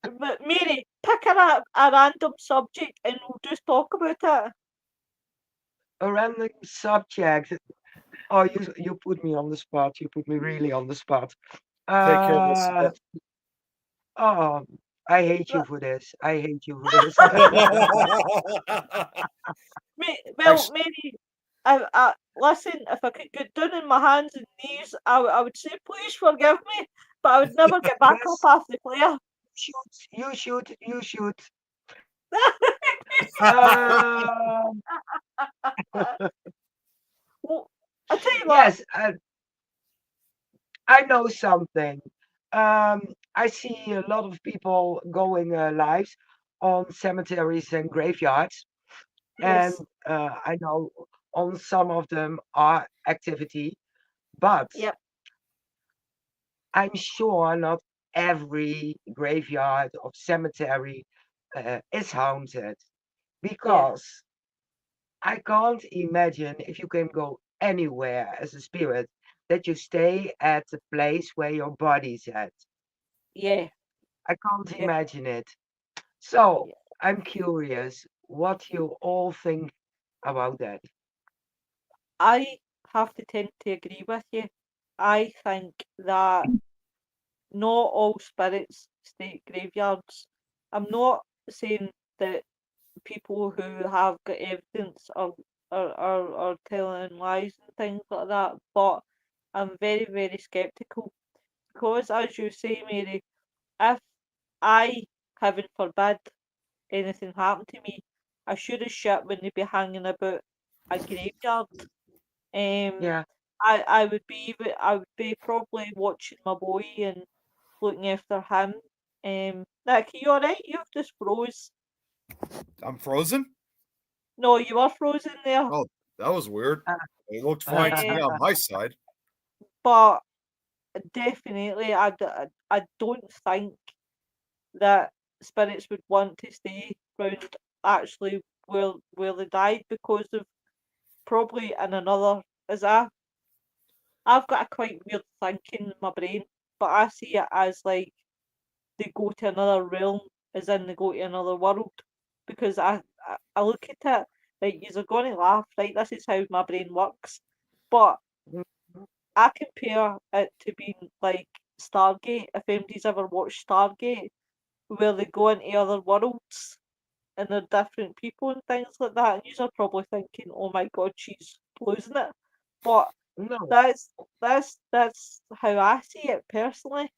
but Mary, pick a random subject and we'll just talk about it. A random subject. Oh, you put me on the spot. You put me really on the spot. Take care of this. Oh, I hate you for this. I hate you for this. Well, Mary, listen, if I could get down on my hands and knees, I would say please forgive me, but I would never get back up Yes, after Claire. you should. Um, Well, I tell you what, yes, I know something. I see a lot of people going live on cemeteries and graveyards, and yes, I know on some of them are activity, but yep, I'm sure not every graveyard or cemetery is haunted yeah, because I can't imagine if you can go anywhere as a spirit that you stay at the place where your body's at. yeah, I can't yeah, imagine it. So yeah. I'm curious what you all think about that. I have to tend to agree with you. I think that not all spirits stay at graveyards. I'm not saying that people who have got evidence are telling lies and things like that, but I'm very, very skeptical because, as you say, Mary, if I, heaven forbid, anything happened to me, I should have shit when they be hanging about a graveyard. Um, Yeah. I would be probably watching my boy and looking after him. Nick, are you alright? You've just froze. I'm frozen? No, you are frozen there. Oh, that was weird. Uh, It looked fine to me Um, on my side. but definitely, I don't think that spirits would want to stay round actually where they died because of probably in another, as I've got a quite weird thinking in my brain, but I see it as like they go to another realm, as in they go to another world. Because I look at it like you're going to laugh, right? This is how my brain works. But mhm. I compare it to being like Stargate. If anybody's ever watched Stargate, where they go into other worlds and they're different people and things like that, and you're probably thinking, "Oh my God, she's losing it." But No. that's how I see it personally.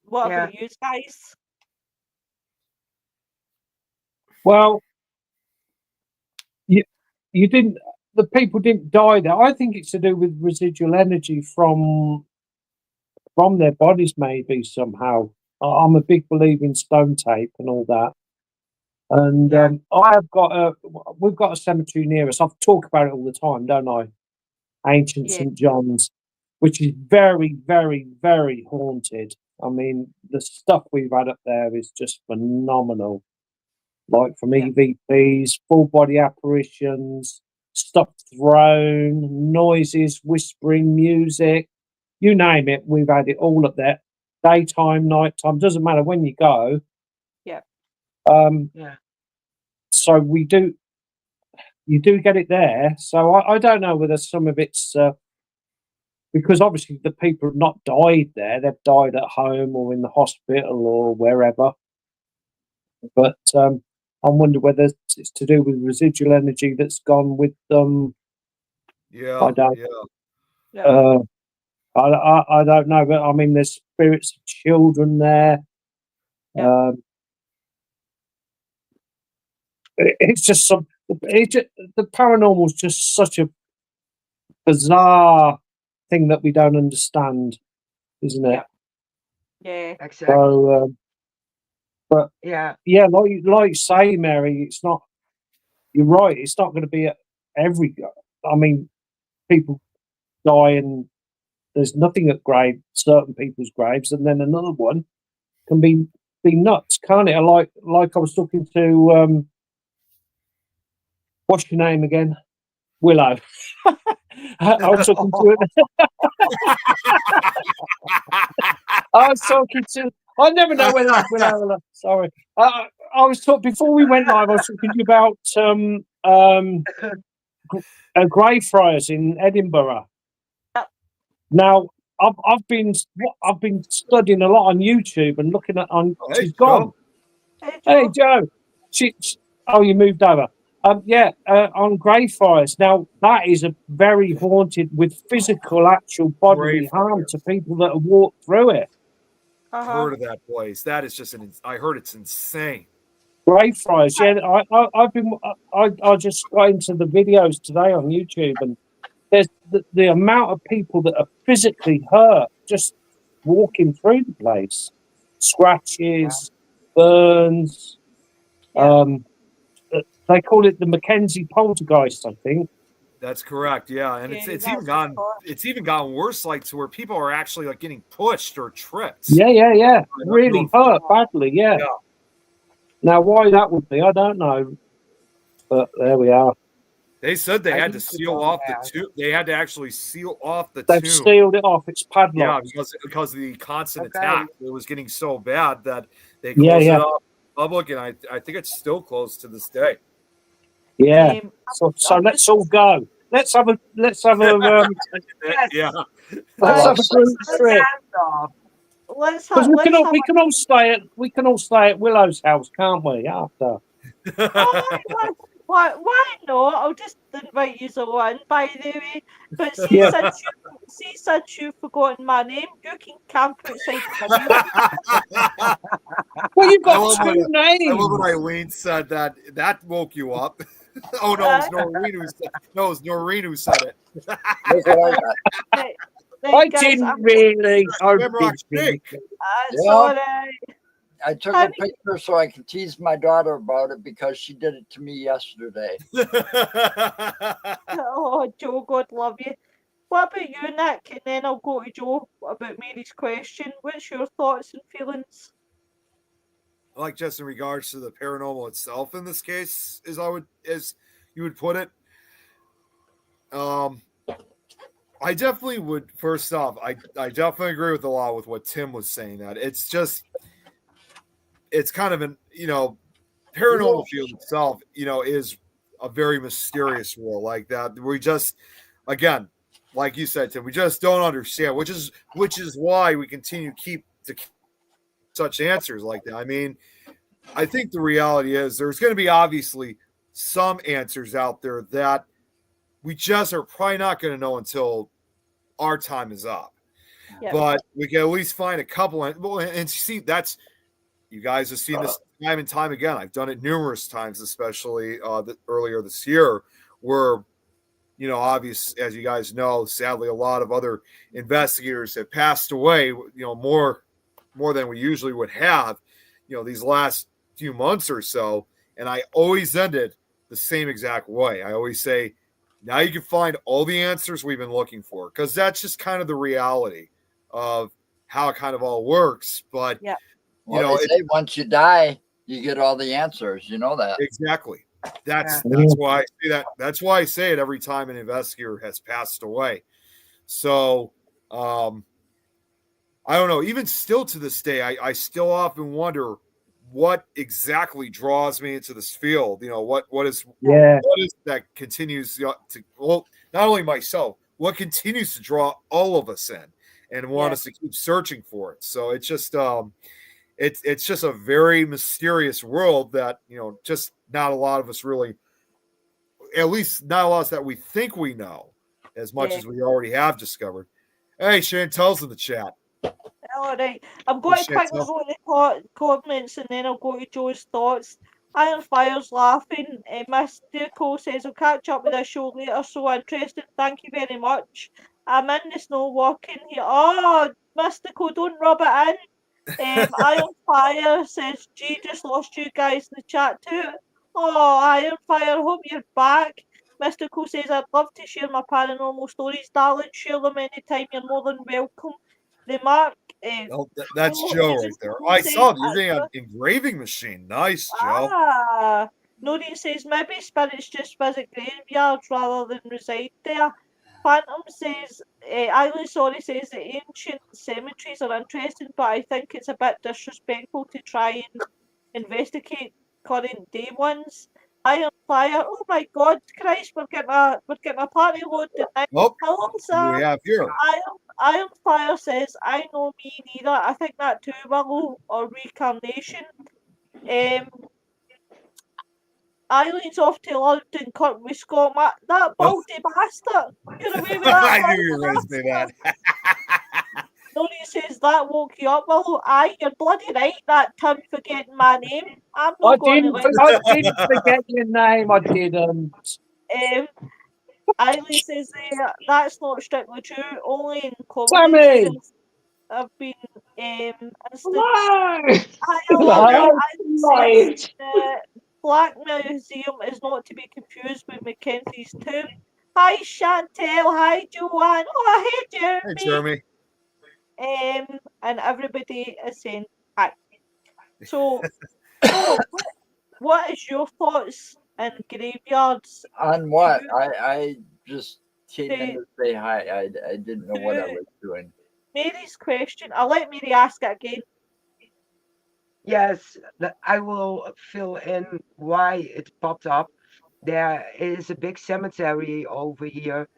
What Yeah. about you guys? Well, you you didn't. The people didn't die there. I think it's to do with residual energy from their bodies, maybe somehow. I'm a big believer in stone tape and all that. And Yeah. we've got a cemetery near us. I talk about it all the time, don't I? Ancient Yeah, St John's, which is very, very, very haunted. I mean, the stuff we've had up there is just phenomenal. Like from Yeah. EVPs, full body apparitions, stuff thrown, noises, whispering, music, you name it. We've had it all up there. Daytime, nighttime, doesn't matter when you go. yeah, Um, Yeah. so you do get it there. So I don't know whether some of it's because obviously the people have not died there; they've died at home or in the hospital or wherever. But I wonder whether it's to do with residual energy that's gone with them. Yeah, I don't. yeah. yeah, Uh, I don't know, but I mean, there's spirits of children there. yeah, Um, it's just some. The paranormal is just such a bizarre thing that we don't understand, isn't it? yeah. Yeah. Exactly. So, but Yeah. yeah, like you say, Mary, it's not. You're right. It's not going to be at every. I mean, people die and there's nothing at certain people's graves, and then another one can be nuts, can't it? Like I was talking to what's your name again? Willow. I was talking to I was talking to. I never know whether it's Willow or not. Sorry. I was talking before we went live. I was talking to you about Greyfriars in Edinburgh. Yep. Now I've been studying a lot on YouTube and looking at on. Oh, hey, She's gone. Joe. Hey Joe. Oh, you moved over. Yeah, on Greyfriars. Now that is a very haunted with physical, actual bodily harm to people that have walked through it. Heard of that place? That is just I heard it's insane. Greyfriars. Yeah, I just got into the videos today on YouTube, and there's the amount of people that are physically hurt just walking through the place, scratches, burns. Yeah. They call it the Mackenzie poltergeist, I think. That's correct. Yeah, and Yeah, it's that's even gotten worse, like to where people are actually like getting pushed or tripped. Yeah. Really hurt badly. Yeah. Yeah. Now, why that would be, I don't know, but there we are. They said they I had to need to seal go off there. the tomb. They had to actually seal off the They've tomb. sealed it off. It's Yeah, padlocked. because of the constant Okay. attack. It was getting so bad that they Yeah, closed yeah. it off public, and I think it's still closed to this day. Yeah. So let's all go. Let's have a Yes. Yeah. let's have a group trip. Let's Because have. we can Let's all have we can all stay at Willow's house, can't we? After. why not? I'll just invite you along, by the way. But see, Yeah. since you've forgotten my name, you can camp outside my window. Well, you've I got love two when names. Eileen said that. That woke you up. Oh no, it was Noreen who said. No, it was Noreen who said it. Look what I got. I Guys, didn't really. I Shamrock didn't. Shake. It's Yeah. alright. I took a Honey. picture so I could tease my daughter about it because she did it to me yesterday. Oh, Joe, God love you. What about you, Nick? And then I'll go to Joe about Mary's question. What's your thoughts and feelings? Like just in regards to the paranormal itself in this case, as you would put it. I definitely would. First off, I definitely agree with a lot with what Tim was saying. That it's kind of an paranormal field itself. Is a very mysterious world like that. We just, again, like you said, Tim, we just don't understand. Which is why we continue to keep such answers like that. I mean, I think the reality is there's going to be obviously some answers out there that we just are probably not going to know until our time is up. Yep. But we can at least find a couple. And see, that's, you guys have seen this time and time again. I've done it numerous times, especially earlier this year, where, obvious, as you guys know, sadly, a lot of other investigators have passed away, more than we usually would have, these last few months or so. And I always end it the same exact way. I always say, now you can find all the answers we've been looking for, because that's just kind of the reality of how it kind of all works. But, yeah. They say once you die, you get all the answers. You know that. Exactly. That's why I say that. That's why I say it every time an investigator has passed away. So, I don't know. Even still to this day, I still often wonder what exactly draws me into this field. What is that continues to, well, not only myself, what continues to draw all of us in and want us to keep searching for it. So it's just it's just a very mysterious world that, just not a lot of us really, at least not a lot of us that we think we know as much as we already have discovered. Hey, Chantel's in the chat. All right. I'm going to quickly go to the comments and then I'll go to Joe's thoughts. Iron Fire's laughing. Mr. Cole says, I'll catch up with a show later. So interesting. Thank you very much. I'm in the snow walking here. Oh, Mr. Cole, don't rub it in. Iron Fire says, G just lost you guys in the chat too. Oh, Iron Fire, hope you're back. Mystical says, I'd love to share my paranormal stories, darling. Share them anytime, you're more than welcome. Remark, Oh, that's oh, Joe right says, there. Nori I says, saw it. You're getting an engraving machine. Nice, Joe. Nori says, maybe spirits just visit graveyards rather than reside there. Phantom says, Island Sorry says the ancient cemeteries are interesting, but I think it's a bit disrespectful to try and investigate current day ones. Iron Fire, oh my God, Christ, we're getting a party load tonight. Oh, Hello, who do sir. we have here? Iron Fire says, I know me neither. I think that too, Willow, or reincarnation. Eileen's off to London, Kurt with Scott. That baldy bastard! You're away with that I knew baldy you were going to say bastard! that. Nobody says that woke you up, Willow. Aye, you're bloody right, that Tim forgetting my name. I'm I not going to didn't. let I didn't forget your name. I didn't. Eileen says that's not strictly true. Only in Sammy. conferences have been instant. Hello. Hi, Hello. Eileen says Black Museum is not to be confused with Mackenzie's tomb. Hi Chantel, hi Joanne, oh hey Hey, Jeremy. Jeremy. And everybody is saying hi. So, Joe, what is your thoughts in graveyards? On what? I just came in To, to say hi. I didn't know what I was doing. Mary's question, I'll let Mary ask it again. Yes, I will fill in why it popped up. There is a big cemetery over here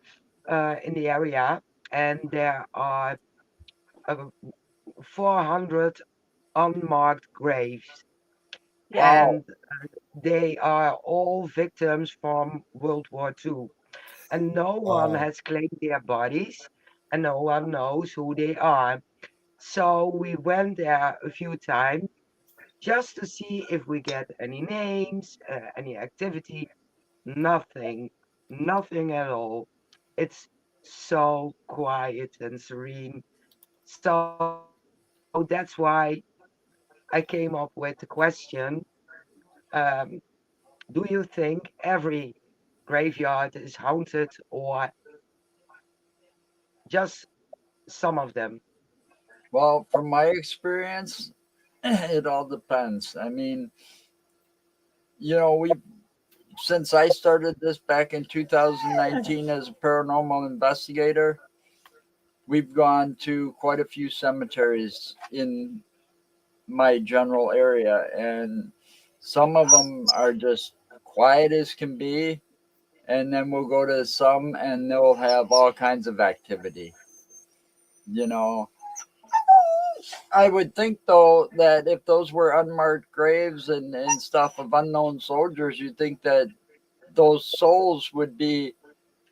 in the area, and there are 400 unmarked graves, Yeah. and they are all victims from World War II. And no one has claimed their bodies, and no one knows who they are. So we went there a few times just to see if we get any names, any activity. Nothing, nothing at all. It's so quiet and serene. So that's why I came up with the question, um, do you think every graveyard is haunted or just some of them? Well, from my experience, it all depends. I mean, we since I started this back in 2019 as a paranormal investigator, we've gone to quite a few cemeteries in my general area, and some of them are just quiet as can be, and then we'll go to some and they'll have all kinds of activity. You know, I would think though that if those were unmarked graves and stuff of unknown soldiers, you'd think that those souls would be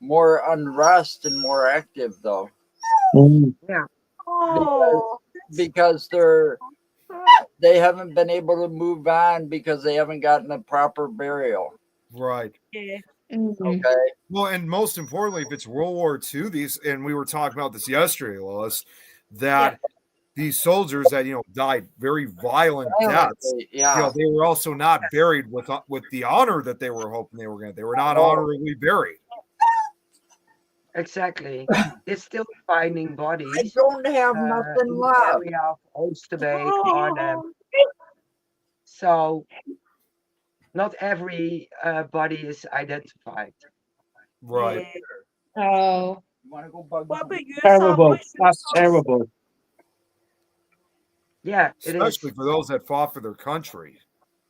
more unrest and more active though. Yeah, because Oh, because they haven't been able to move on because they haven't gotten a proper burial. Right. yeah. Okay. Well, and most importantly, if it's World War II, and we were talking about this yesterday, Lois, that these soldiers that died very violent deaths, Yeah. they were also not buried with the honor that they were hoping they were going to. They were not honorably buried. exactly. They're still finding I bodies don't have in nothing the left. area of Oosterbeek, Arnhem. So not every body is identified. Right. Oh. You want to go bug? What about you, Sam? Terrible. What's your That's thoughts? terrible. Yeah, it is. Especially for those that fought for their country.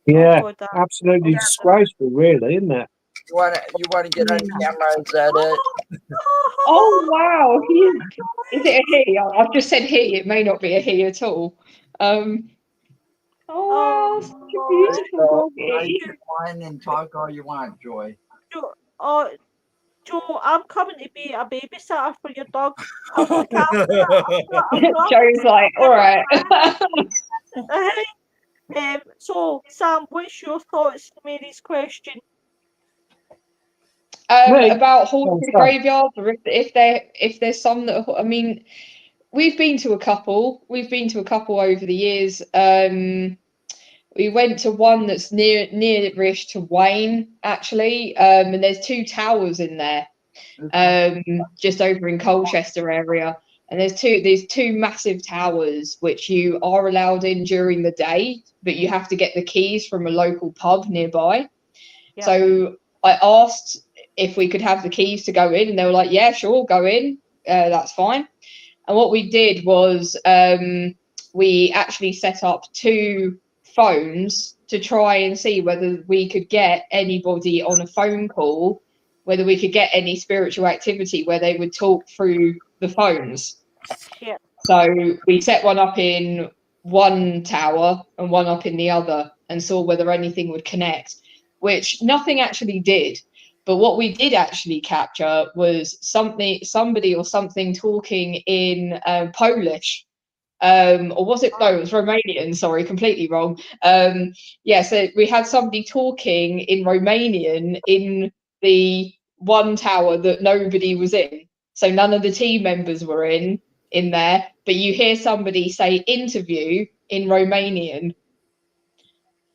Yeah, God, that- absolutely Yeah. disgraceful, really, isn't it? You want to get on camera? Is that it? Oh wow. Is it a he? I've just said he. It may not be a he at all. Oh wow, such a beautiful So doggy. you can whine and talk all you want, Joy. Joe, I'm coming to be a babysitter for your dog. I'll look after it. I'll Joe's like, all right. So, Sam, what's your thoughts on Mary's question? Me? About Oh, haunted sorry. graveyards, or if there's some that I mean, we've been to a couple. We've been to a couple over the years. We went to one that's near-ish to Wayne, actually, and there's 2 towers in there, just over in Colchester area. And there's two massive towers which you are allowed in during the day, but you have to get the keys from a local pub nearby. Yeah. So I asked if we could have the keys to go in, and they were like, "Yeah, sure, go in. That's fine." And what we did was we actually set up 2 phones to try and see whether we could get anybody on a phone call, whether we could get any spiritual activity where they would talk through the phones. Yeah. So we set one up in one tower and one up in the other and saw whether anything would connect, which nothing actually did. But what we did actually capture was somebody or something talking in Polish. Or was it? No, it was Romanian. Sorry, completely wrong. Yeah, so we had somebody talking in Romanian in the one tower that nobody was in. So none of the team members were in there, but you hear somebody say interview in Romanian.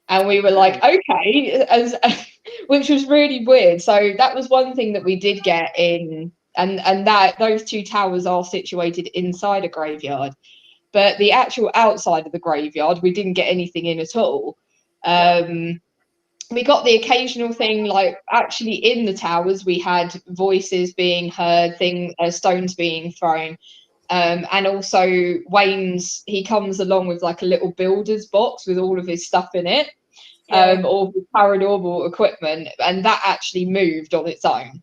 And we were like, okay, which was really weird. So that was one thing that we did get in, and that those 2 towers are situated inside a graveyard. But the actual outside of the graveyard, we didn't get anything in at all. We got the occasional thing, like actually in the towers, we had voices being heard, stones being thrown. And also Wayne's, he comes along with like a little builder's box with all of his stuff in it, all the paranormal equipment, and that actually moved on its own.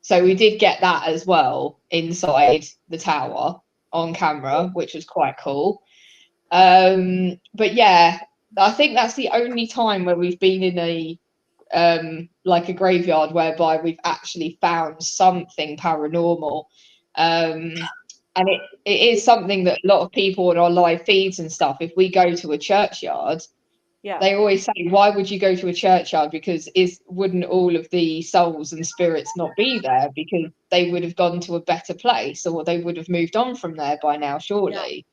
So we did get that as well inside the tower on camera, which was quite cool. But yeah, I think that's the only time where we've been in a like a graveyard whereby we've actually found something paranormal. And it is something that a lot of people on our live feeds and stuff, if we go to a churchyard, Yeah. they always say, why would you go to a churchyard? Because wouldn't all of the souls and spirits not be there? Because they would have gone to a better place, or they would have moved on from there by now, surely.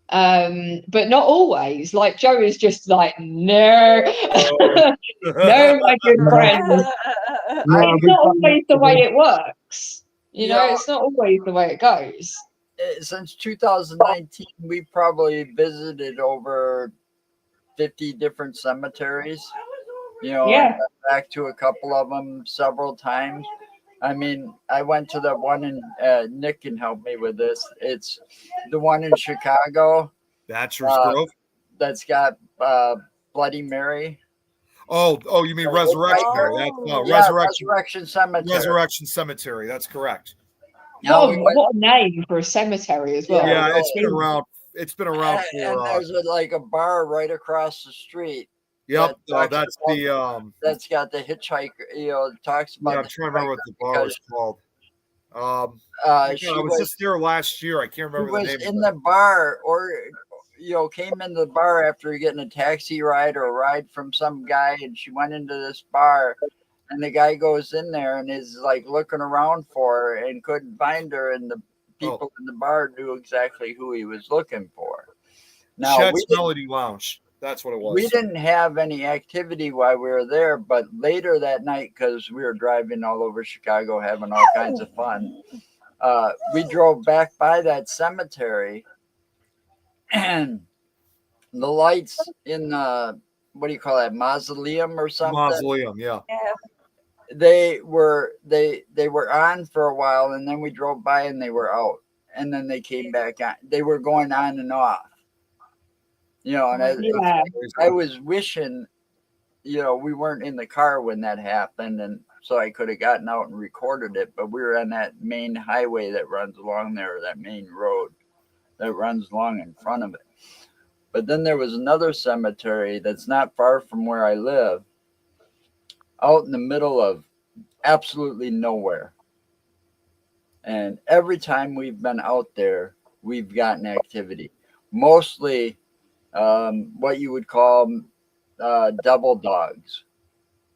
But not always. Like Joe is just like, no, no, my good friend. It's not always the way it works. You know, it's not always the way it goes. Since 2019, we probably visited over 50 different cemeteries. You know, Yeah. I went back to a couple of them several times. I mean, I went to the one in Nick can help me with this. It's the one in Chicago. Bachelor's Grove. That's got Bloody Mary. Oh, you mean Resurrection? Oh. That's Resurrection Cemetery. Resurrection Cemetery. That's correct. What a name for a cemetery as well. Yeah, it's been around. It's been around for. And there's like a bar right across the street. Yep, that's the. That's got the hitchhiker. You know, talks about. Yeah, I'm trying to remember what the bar was called. I was just there last year. I can't remember the name. She was in the bar, or came into the bar after getting a taxi ride or a ride from some guy, and she went into this bar, and the guy goes in there and is like looking around for her and couldn't find her, and the people in the bar knew exactly who he was looking for. Now, Chet's Melody Lounge. That's what it was. We didn't have any activity while we were there, but later that night, because we were driving all over Chicago having all kinds of fun, we drove back by that cemetery, and the lights in what do you call that, mausoleum or something? Mausoleum, yeah. They were on for a while, and then we drove by and they were out, and then they came back on. They were going on and off. And I was wishing, we weren't in the car when that happened, and so I could have gotten out and recorded it. But we were on that main highway that runs along there, that main road that runs along in front of it. But then there was another cemetery that's not far from where I live, out in the middle of absolutely nowhere. And every time we've been out there, we've gotten activity. Mostly what you would call double dogs.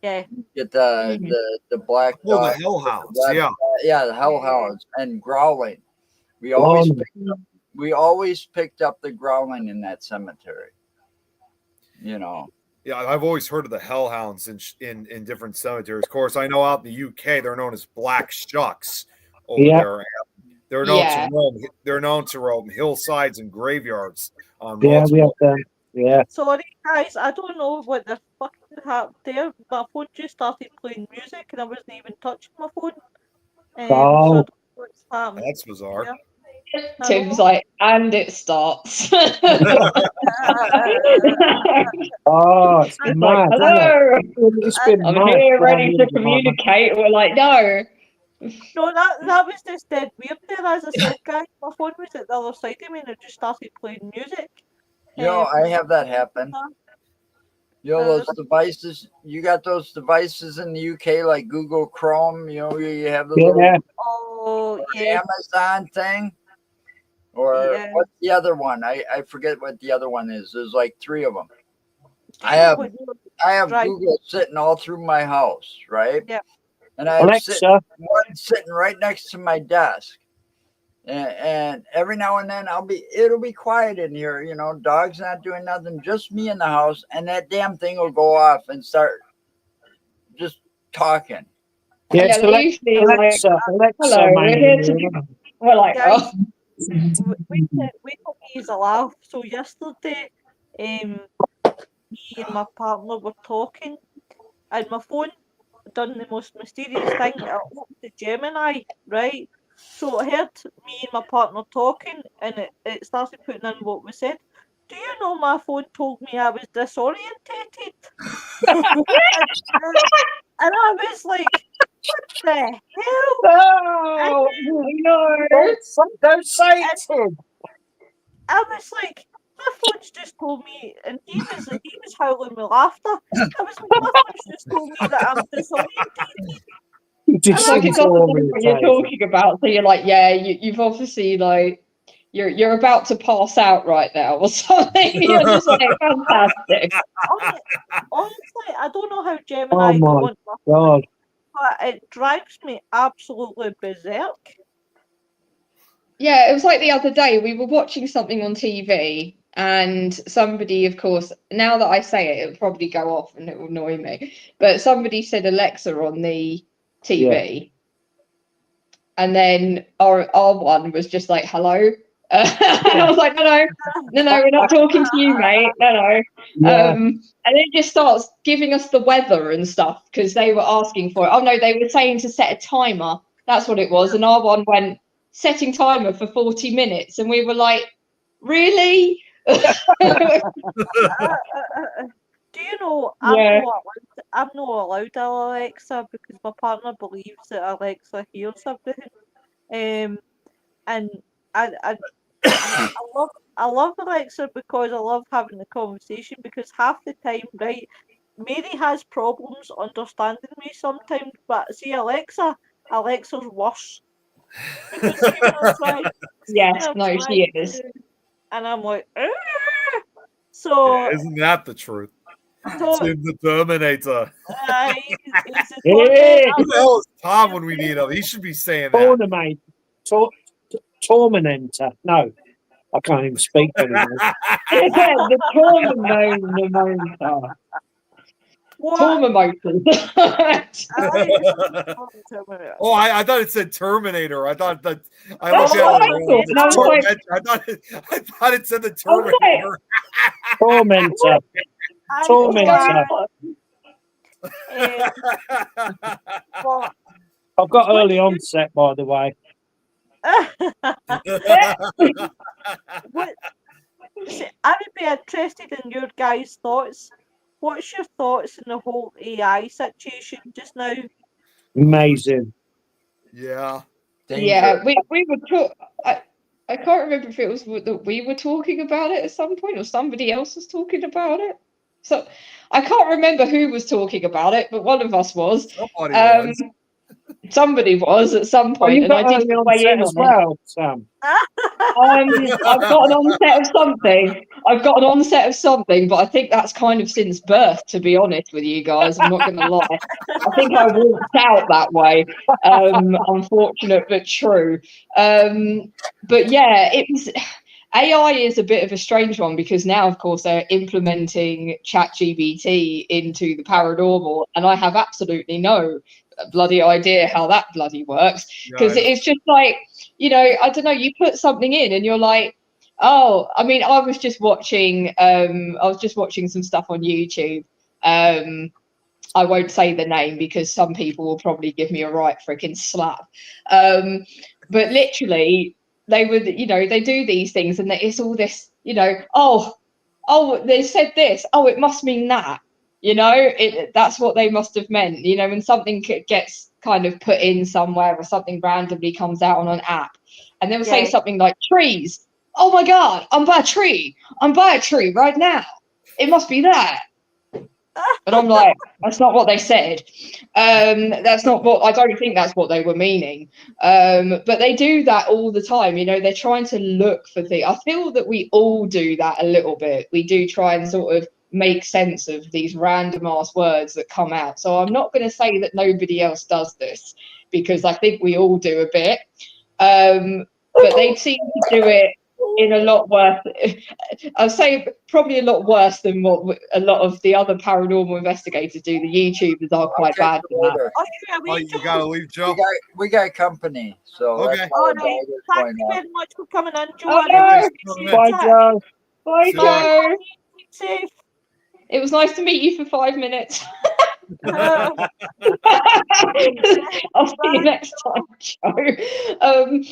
Yeah. Get the black dog. The hellhounds. The hellhounds and growling. We always we always picked up the growling in that cemetery. You know. Yeah, I've always heard of the hellhounds in different cemeteries. Of course, I know out in the UK they're known as black shucks over Yeah. there. They're known to roam. They're known to roam hillsides and graveyards on Yeah, we have multiple. them. Yeah. Sorry, guys, I don't know what the fucking happened there. My phone just started playing music and I wasn't even touching my phone. So I Oh. don't know what's happened. That's bizarre. Yeah. Tim's like, and it starts. Oh, it's It's mad. like, isn't it? hello, It's been I'm mad here down ready here to at the moment. communicate. We're like, no. No, that was just dead weird there. As I said, guys, my phone was at the other side of me and it just started playing music. You know, I have that happen. You know, those devices, you got those devices in the UK like Google Chrome, you know, you have the little Oh, yeah. Amazon thing. Or Yeah. what's the other one? I forget what the other one is. There's like 3 of them. Do you know what I have right. Google sitting all through my house, right? Yeah. And I have Alexa. one sitting right next to my desk. And every now and then it'll be quiet in here, you know, dog's not doing nothing, just me in the house, and that damn thing will go off and start just talking. Yeah, it's they're usually Alexa. like, Alexa, hello, we're man. here to. We're like, Guys, oh. we took these a laugh. So yesterday, me and my partner were talking, and my phone done the most mysterious thing. It opened the Gemini, right? So I heard me and my partner talking, and it started putting in what we said. Do you know my phone told me I was disorientated? and I was like, what the hell? Oh, no. Don't say it, Tim. I was like, my phone's just told me, and he was howling with laughter. I was like, my phone's just told me that I'm disorientated. It's like it doesn't know what you're talking about. So you're like, yeah, you've obviously like you're about to pass out right now or something. You're just like fantastic. Honestly, I don't know how Gemini Oh my got on my phone, God. but it drives me absolutely berserk. Yeah, it was like the other day we were watching something on TV and somebody, of course, now that I say it, it'll probably go off and it will annoy me. But somebody said Alexa on the TV. And then our one was just like, hello. And I was like, no, we're not talking to you, mate. No. And it just starts giving us the weather and stuff because they were asking for it. Oh, no, they were saying to set a timer. That's what it was. And our one went, setting timer for 40 minutes. And we were like, really? Do you know, I'm not allowed Alexa because my partner believes that Alexa hears everything. And I love Alexa because I love having the conversation because half the time, right, Mary has problems understanding me sometimes, but see Alexa's worse. Because she will try. Yes, no, she is. And I'm like, so yeah, isn't that the truth? So, Tim the Terminator. It's a Who the hell is Tom when we need him? He should be saying that. Tormentor. No, I can't even speak anymore. The Tormentor. Oh, I thought it said Terminator. I thought that I looked at it. I thought it said the Terminator. Tormentor. I've got early onset, by the way. I would be interested in your guys' thoughts. What's your thoughts on the whole AI situation just now? Amazing. Yeah. Yeah, we were I can't remember if it was that we were talking about it at some point or somebody else was talking about it. So I can't remember who was talking about it, but one of us was. Somebody was at some point, and I did weigh in as on well, Sam. I've got an onset of something. But I think that's kind of since birth, to be honest with you guys. I'm not going to lie. I think I walked out that way. Unfortunate but true. But yeah, it was. AI is a bit of a strange one because now, of course, they're implementing ChatGPT into the paranormal, and I have absolutely no bloody idea how that bloody works, because Yeah, it's just like, I don't know, you put something in and you're like, oh, I mean, I was just watching some stuff on YouTube. I won't say the name because some people will probably give me a right freaking slap. But literally, they would, they do these things, and it's all this, oh, they said this, oh, it must mean that, that's what they must have meant, when something gets kind of put in somewhere or something randomly comes out on an app, and they'll say Yeah. something like trees. Oh my God, I'm by a tree right now. It must be that. And I'm like, that's not what they said. That's not what, I don't think that's what they were meaning. But they do that all the time. They're trying to look for things. I feel that we all do that a little bit. We do try and sort of make sense of these random ass words that come out. So I'm not going to say that nobody else does this, because I think we all do a bit. But they seem to do it in a lot worse. I'd say probably a lot worse than what a lot of the other paranormal investigators do. The YouTubers are quite Okay, bad for that. order. Oh, yeah, Oh, you gotta leave, Joe. We got company, so Okay. that's why All the right. dog is Thank going you off. very much for coming in, Joe. Oh, I really no. appreciate Bye, it. Joe. Bye, See you later. Joe. Keep safe. It was nice to meet you for 5 minutes. Uh, I'll see you next time, Joe.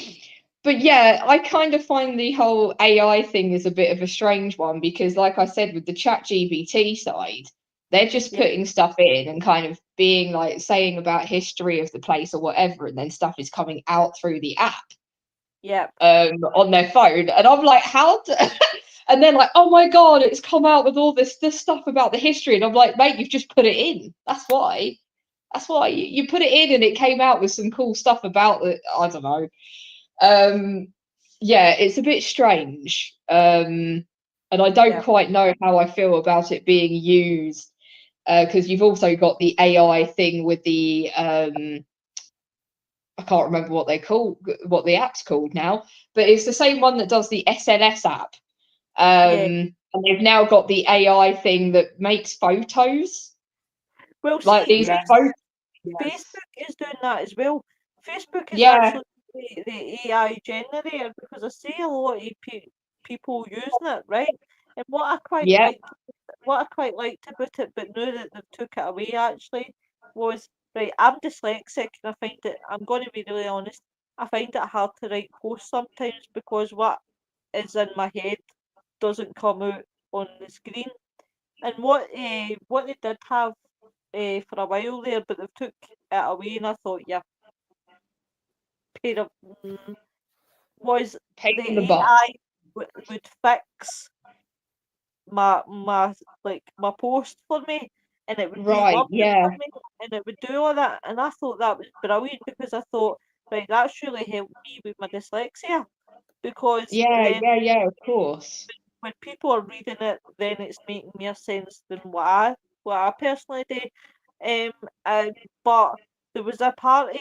But yeah, I kind of find the whole AI thing is a bit of a strange one, because, like I said, with the ChatGPT side, they're just Yeah. putting stuff in and kind of being like saying about history of the place or whatever, and then stuff is coming out through the app yeah. on their phone, and I'm like, how? And then like, oh my God, it's come out with all this stuff about the history, and I'm like, mate, you've just put it in. That's why. You put it in, and it came out with some cool stuff about it. I don't know. Yeah, it's a bit strange, and I don't Yeah. quite know how I feel about it being used, because you've also got the AI thing with the I can't remember what the app's called now, but it's the same one that does the SNS app. Yeah. And they've now got the AI thing that makes photos, Well, like see, these Yes. photos. Yes. Facebook is doing that as well. Facebook is Yeah, actually the AI generator, because I see a lot of people using it, right? And yeah, what I quite liked about it, but now that they've took it away, actually, was, right, I'm dyslexic, and I find it, I'm going to be really honest, I find it hard to write posts sometimes, because what is in my head doesn't come out on the screen. And what they did have for a while there, but they've took it away, and I thought, yeah, paid of was pain the in the butt. AI would fix my my post for me, and it would Right, reword it yeah, for me, and it would do all that, and I thought that was brilliant, because I thought, right, that's really helped me with my dyslexia, because yeah, then yeah, of course. when people are reading it, then it's making more sense than what I personally do. But there was a part of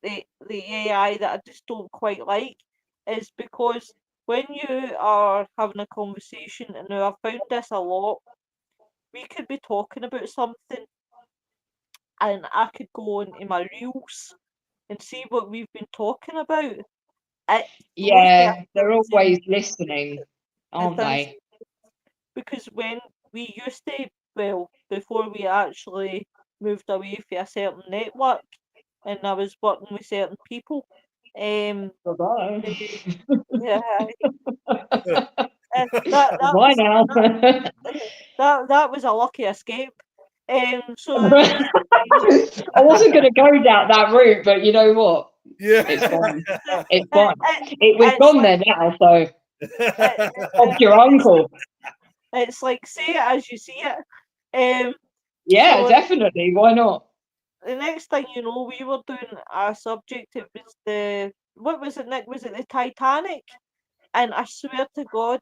the AI that I just don't quite like, is because when you are having a conversation, and now I've found this a lot, we could be talking about something, and I could go into my reels and see what we've been talking about. It throws me a Yeah, they're thousand, always listening, a aren't thousand, they? because when we used to, well, before we actually moved away from a certain network, and I was working with certain people, Bye-bye. they, yeah, that Bye was now. that was a lucky escape. So it was, I wasn't going to go down that route, but you know what? Yeah. It's fine. It's it, fine. We've it's gone like there now, so it, of your it's uncle. it's like, say it as you see it. Yeah, So definitely. Why not? the next thing you know, we were doing a subject. It was what was it, Nick? Was it the Titanic? And I swear to God,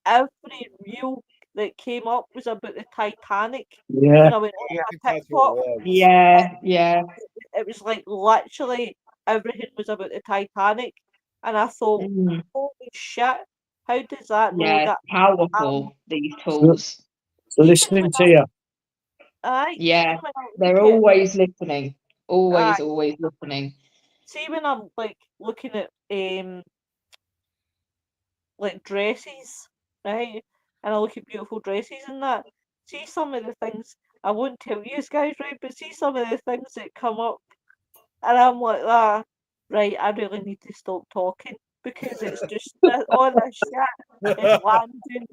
every reel that came up was about the Titanic. Yeah. When I went on Yeah. I think my that's what TikTok, it was. Yeah, yeah. it was like literally everything was about the Titanic. and I thought, Mm. holy shit, how does that know Yeah, that? powerful, these So, tools. so Even listening when to you. Yeah, even when I they're look at, always listening. aye, Always listening. see when I'm like looking at like dresses, right? And I look at beautiful dresses and that. See some of the things I won't tell you guys, right? But see some of the things that come up, and I'm like, right. I really need to stop talking because it's just all this shit is landing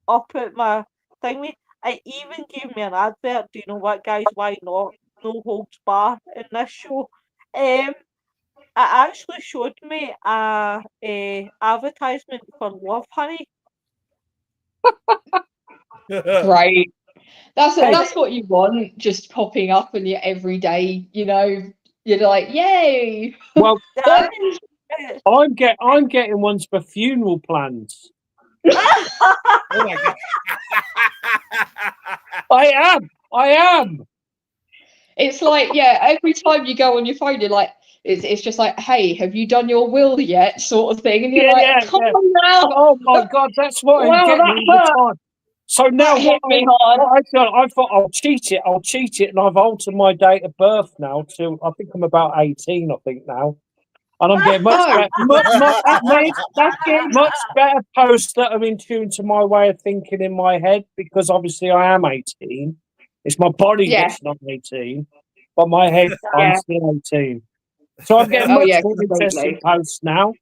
up at my thingy. It even gave me an advert. Do you know what, guys? Why not? No holds bar in this show. It actually showed me a advertisement for Love Honey. Great. And That's what you want, just popping up in your everyday, you're like, yay. Well, it- I'm getting ones for funeral plans. Oh my god. I am. It's like, yeah, every time you go on your phone, you're like, it's just like, hey, have you done your will yet? Sort of thing. And you're like, come on now. Oh my god, that's what I'm Wow, getting that all the hurt. time. So now That hit me hard. what I've done, I thought I'll cheat it, and I've altered my date of birth now to, I think I'm about 18, I think now. And I'm getting much Oh, better, that's good. That's good. much better posts that are in tune to my way of thinking in my head, because obviously I am 18. It's my body Yeah. that's not 18, but my head, I'm Yeah. still 18. So I'm getting Oh, much yeah, more interesting completely. posts now.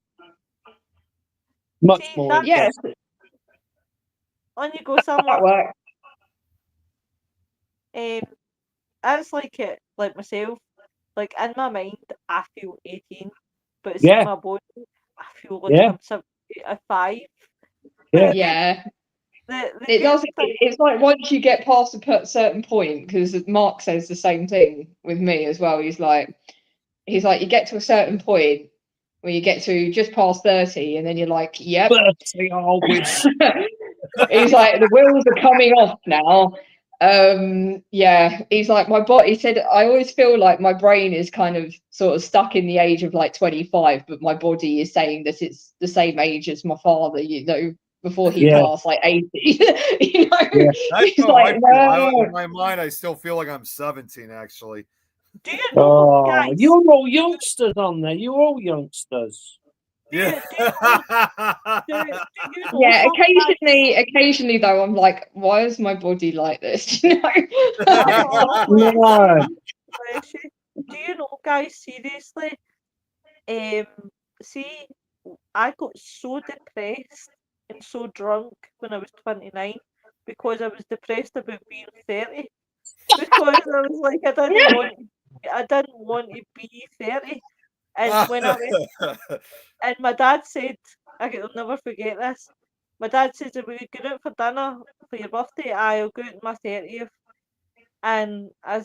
Much See, more that Yeah, interesting. on you go that somewhat. works. That's like it, like myself. Like in my mind, I feel 18, but see Yeah, my body, I feel like yeah, I'm 75. yeah. But Yeah. the It good does. thing, It's like once you get past a certain point, because Mark says the same thing with me as well. He's like, you get to a certain point where you get to just past 30, and then you're like, yep. 30 always. He's like, the wheels are coming off now. Yeah, he's like, my body. He said, I always feel like my brain is kind of sort of stuck in the age of like 25, but my body is saying that it's the same age as my father, before he Yeah, passed, like 80. yeah. That's He's how I like, feel. In no. my mind, I still feel like I'm 17, actually. do you know, Oh, guys? you're all youngsters on there. You're all youngsters. Yeah. Do you know Yeah, some guys? occasionally though, I'm like, why is my body like this? Oh, No. bless you. Do you know, guys? Seriously, um, see, I got so depressed and so drunk when I was 29 because I was depressed about being 30 because I was like I didn't want to be 30. And when I went, and my dad said, I'll never forget this. My dad says, "Are we going out for dinner for your birthday? I'll go out on my 30th." And I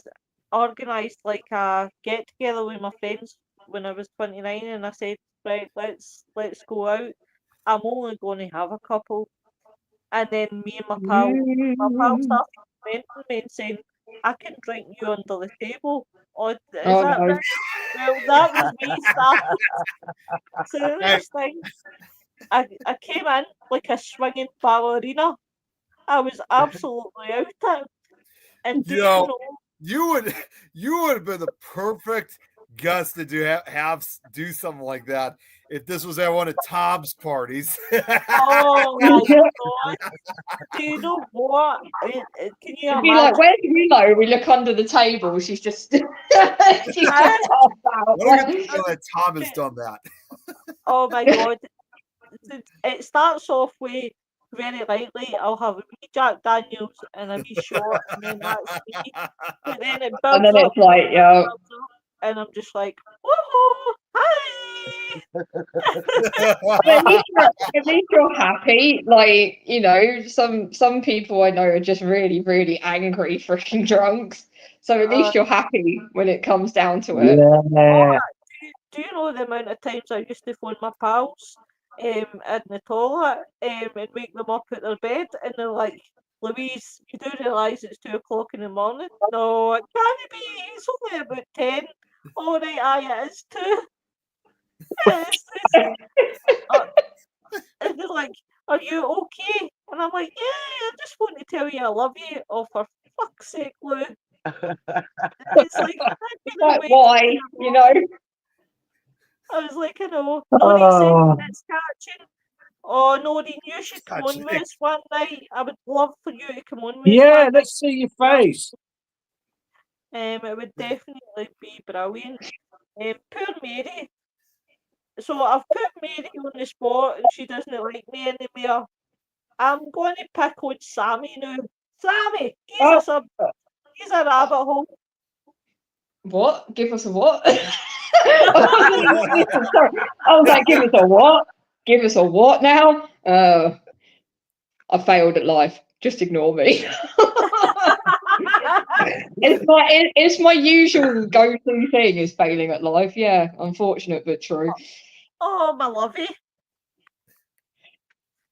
organised like a get together with my friends when I was 29, and I said, right, let's go out. I'm only going to have a couple. And then me and my pal started commenting me and saying, I can drink you under the table. Oh, is Oh that no. right? Well, that was me starting. So the Hey, next thing, I came in like a swinging ballerina. I was absolutely out it. And do you you know, know, you would have been the perfect guest to do something like that if this was at one of Tom's parties. oh my God, do you know what? Can you It'd be like, imagine? where's Willow? We look under the table. She's just, she's just Ah, passed out. What a good to know that Tom has done that. oh my God. It starts off with very lightly. I'll have a wee Jack Daniels and a wee shot, and then that's me. But then it And builds then up, it's like, yeah. and I'm just like, woohoo, hi! But at least you're happy. Like, some people I know are just really, really angry freaking drunks. So at Uh, least you're happy when it comes down to it. Yeah. do you know the amount of times I used to phone my pals in the toilet and wake them up at their bed, and they're like, Louise, you do realise it's 2 o'clock in the morning? No, it can't be. It's only about 10. All right, aye, it is 2. It's just, uh, and they're like, "Are you okay?" And I'm like, "Yeah, I just want to tell you I love you." Oh, for fuck's sake, Lou. It's like that kind of Like, way. why? You know? I was like, I know. Nori said Oh, it's catching. Oh, Nori, you should come on Catching. with us one night. I would love for you to come on with us yeah, one night. let's see your face. It would definitely be brilliant. Poor Mary. So I've put Mary on the spot and she doesn't like me anymore. I'm going to pick on Sammy now. Sammy, he's Oh. he's a rabbit hole. What? Give us a what? Sorry. I was like, give us a what? Give us a what now? I failed at life. Just ignore me. It's my usual go-to thing is failing at life. Yeah, unfortunate but true. Oh, my lovey.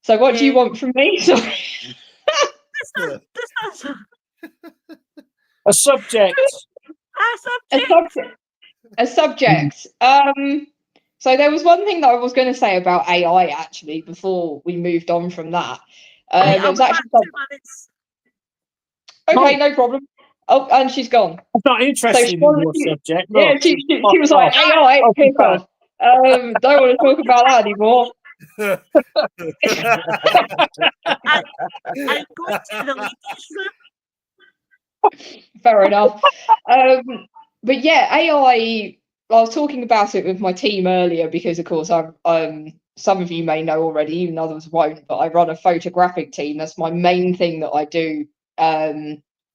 So what do you want from me? Sorry. This is A subject. a subject. A subject. So there was one thing that I was going to say about AI actually before we moved on from that. Right, It I'll was be back actually 2 minutes. okay, Oh. no problem. Oh, and she's gone. I'm not So interested she in wanted your to, subject. yeah, Look, she was fuck like, off. AI, Oh, piss okay. off. Don't want to talk about that anymore. I'm going to the ladies' room. Fair enough. But yeah, AI. I was talking about it with my team earlier because, of course, some of you may know already, even others won't. But I run a photographic team. That's my main thing that I do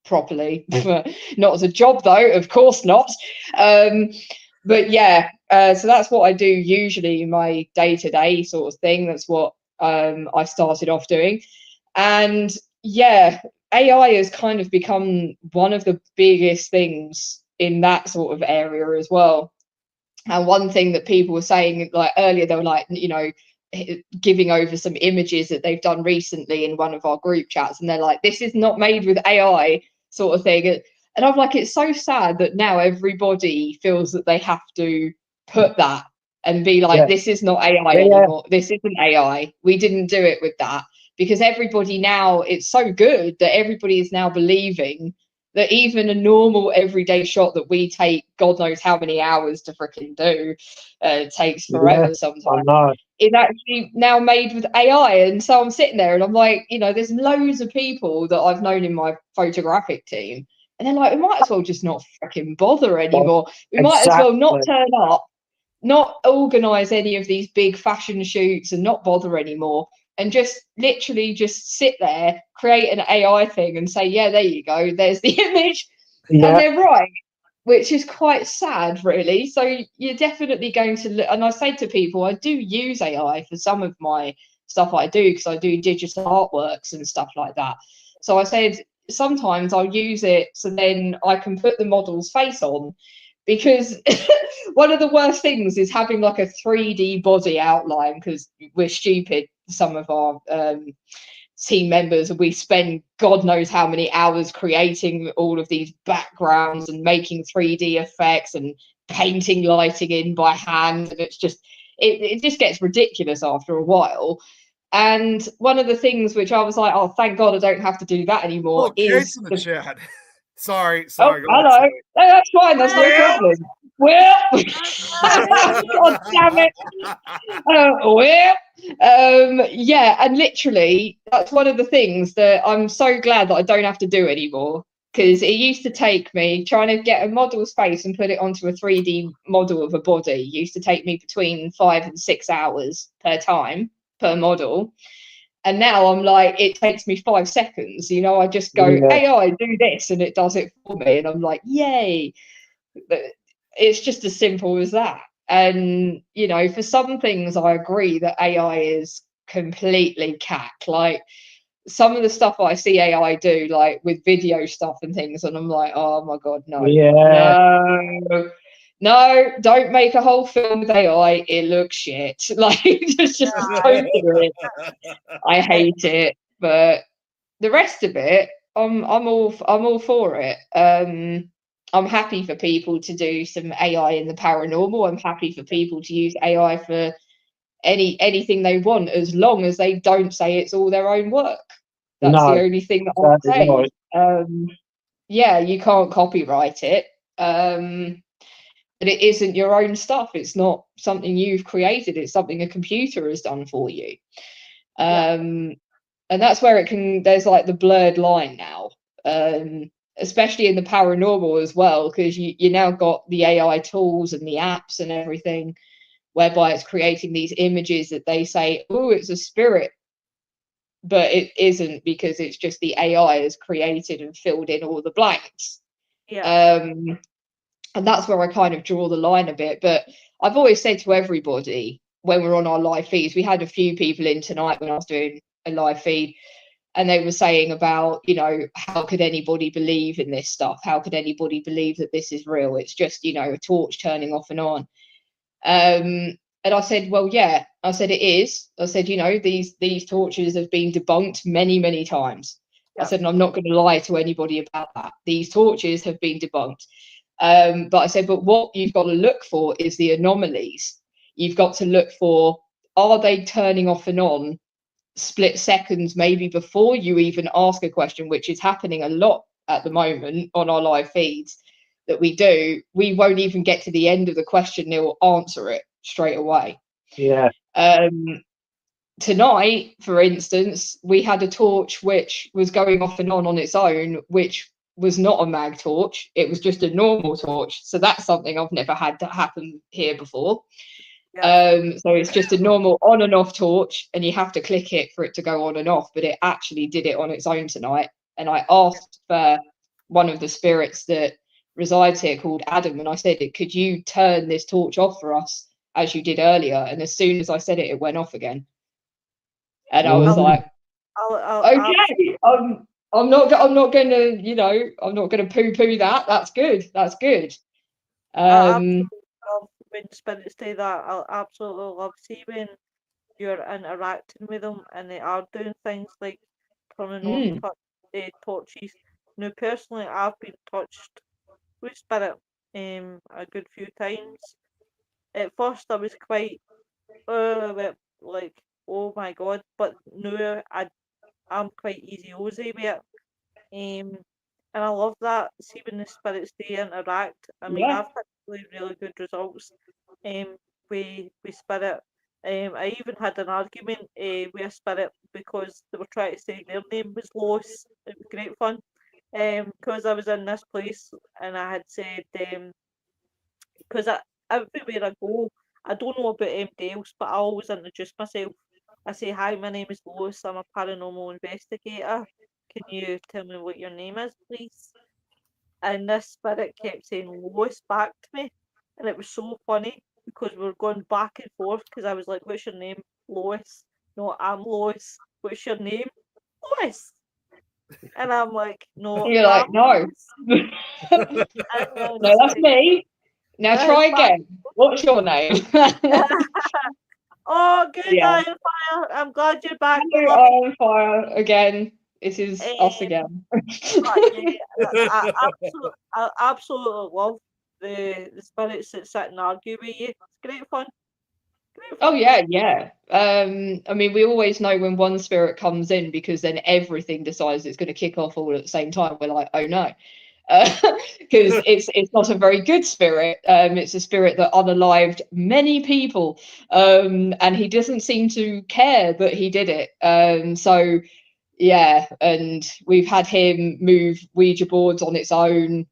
properly. Not as a job, though. Of course not. But yeah, so that's what I do usually in my day-to-day sort of thing. That's what I started off doing, and yeah, AI has kind of become one of the biggest things in that sort of area as well. And one thing that people were saying, like earlier, they were like, giving over some images that they've done recently in one of our group chats, and they're like, this is not made with AI, sort of thing. And I'm like, it's so sad that now everybody feels that they have to put that and be like, Yeah. this is not AI Yeah. anymore. This isn't AI. We didn't do it with that. Because everybody now, it's so good that everybody is now believing that even a normal everyday shot that we take, God knows how many hours to freaking do, takes forever I sometimes, know. is actually now made with AI. And so I'm sitting there and I'm like, there's loads of people that I've known in my photographic team. And they're like, we might as well just not freaking bother anymore. We might as well not turn up, not organise any of these big fashion shoots and not bother anymore. And just literally just sit there, create an AI thing and say, yeah, there you go. There's the image. Yeah. And they're right, which is quite sad, really. So you're definitely going to look. And I say to people, I do use AI for some of my stuff I do because I do digital artworks and stuff like that. So I said, sometimes I'll use it so then I can put the model's face on, because one of the worst things is having like a 3D body outline, because we're stupid, some of our team members, and we spend God knows how many hours creating all of these backgrounds and making 3D effects and painting lighting in by hand, and it's just it just gets ridiculous after a while. And one of the things which I was like, oh, thank God I don't have to do that anymore, Kate's is in the chat. Sorry. Oh, Go hello. ahead, No, that's fine. That's no Well. problem. Well, God damn it. Yeah, and literally, that's one of the things that I'm so glad that I don't have to do anymore. Because it used to take me trying to get a model space and put it onto a 3D model of a body, used to take me between 5 and 6 hours per time per model. And now I'm like, it takes me 5 seconds. I just go, AI, do this, and it does it for me. And I'm like, yay. But it's just as simple as that. And, for some things, I agree that AI is completely cack. Like, some of the stuff I see AI do, like with video stuff and things, and I'm like, oh my God, no. Yeah. No, don't make a whole film with AI. It looks shit. Like, just don't do it. I hate it, but the rest of it, I'm all for it. I'm happy for people to do some AI in the paranormal. I'm happy for people to use AI for anything they want, as long as they don't say it's all their own work. That's No, the only thing that exactly I'll right. say. Yeah, you can't copyright it. But it isn't your own stuff. It's not something you've created. It's something a computer has done for you. And that's where there's like the blurred line now, especially in the paranormal as well, because you now got the AI tools and the apps and everything, whereby it's creating these images that they say, oh, it's a spirit, but it isn't, because it's just the AI has created and filled in all the blanks. And that's where I kind of draw the line a bit. But I've always said to everybody when we're on our live feeds, we had a few people in tonight when I was doing a live feed, and they were saying about, how could anybody believe in this stuff? How could anybody believe that this is real? It's just, a torch turning off and on. And I said, well, yeah, I said, it is. I said, these torches have been debunked many, many times. I said, and I'm not going to lie to anybody about that. These torches have been debunked. But I said, but what you've got to look for is the anomalies. You've got to look for, are they turning off and on split seconds, maybe before you even ask a question, which is happening a lot at the moment on our live feeds that we do. We won't even get to the end of the question, they'll answer it straight away. Yeah. Tonight, for instance, we had a torch which was going off and on its own, which was not a mag torch. It was just a normal torch. So that's something I've never had to happen here before. So it's just a normal on and off torch, and you have to click it for it to go on and off, but it actually did it on its own tonight. And I asked for one of the spirits that resides here, called Adam, and I said, could you turn this torch off for us as you did earlier? And as soon as I said it, it went off again. And I was like, okay, I'm not gonna, I'm not gonna poo-poo that. That's good. That's good. I absolutely love when spirits do that. I absolutely love when you're interacting with them and they are doing things like turning off torches. Now, personally, I've been touched with spirit a good few times. At first, I was quite like, oh my god, but now I'm quite easy Ozy with it. And I love that. See when the spirits do interact. I mean, I've had really good results with spirit. I even had an argument with a spirit because they were trying to say their name was Lois. It was great fun. Because I was in this place and I had said, because everywhere I go, I don't know about anybody else, but I always introduce myself. I say, hi, my name is Lois. I'm a paranormal investigator. Can you tell me what your name is, please? And this spirit kept saying Lois back to me. And it was so funny because we were going back and forth because I was like, what's your name? Lois. No, I'm Lois. What's your name? Lois. And I'm like, no, you're like, no. no, that's me. Now try again. What's your name? Oh, good, Iron Fire. I'm glad you're back. Iron Fire again. It is us again. I absolutely love the spirits that sit and argue with you. It's great fun. Oh yeah. I mean, we always know when one spirit comes in, because then everything decides it's going to kick off all at the same time. We're like, oh no. Because it's not a very good spirit. It's a spirit that unalived many people, and he doesn't seem to care that he did it. So yeah, and we've had him move Ouija boards on its own.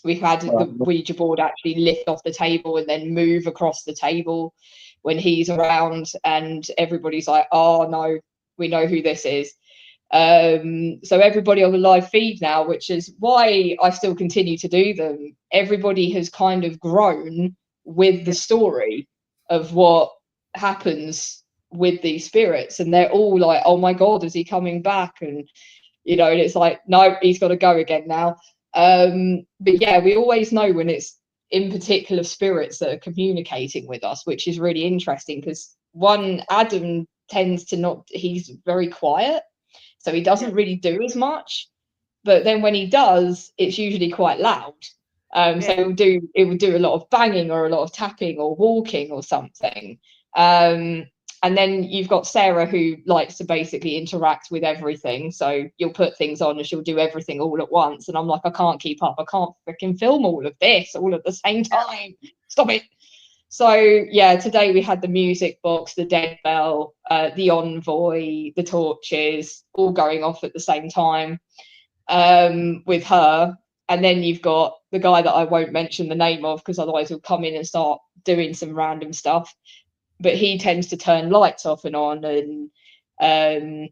We've had the Ouija board actually lift off the table and then move across the table when he's around, and everybody's like, oh no, we know who this is. So everybody on the live feed now, which is why I still continue to do them, everybody has kind of grown with the story of what happens with these spirits, and they're all like, oh my god, is he coming back? And and it's like, no, he's got to go again now. But yeah, we always know when it's in particular spirits that are communicating with us, which is really interesting, because Adam tends to not, he's very quiet, so he doesn't really do as much. but then when he does, it's usually quite loud. So it would do a lot of banging or a lot of tapping or walking or something. And then you've got Sarah, who likes to basically interact with everything. So you'll put things on and she'll do everything all at once. And I'm like, I can't keep up. I can't freaking film all of this all at the same time. Stop it. So yeah, today we had the music box, the dead bell, the envoy, the torches, all going off at the same time with her. And then you've got the guy that I won't mention the name of because otherwise he'll come in and start doing some random stuff. But he tends to turn lights off and on and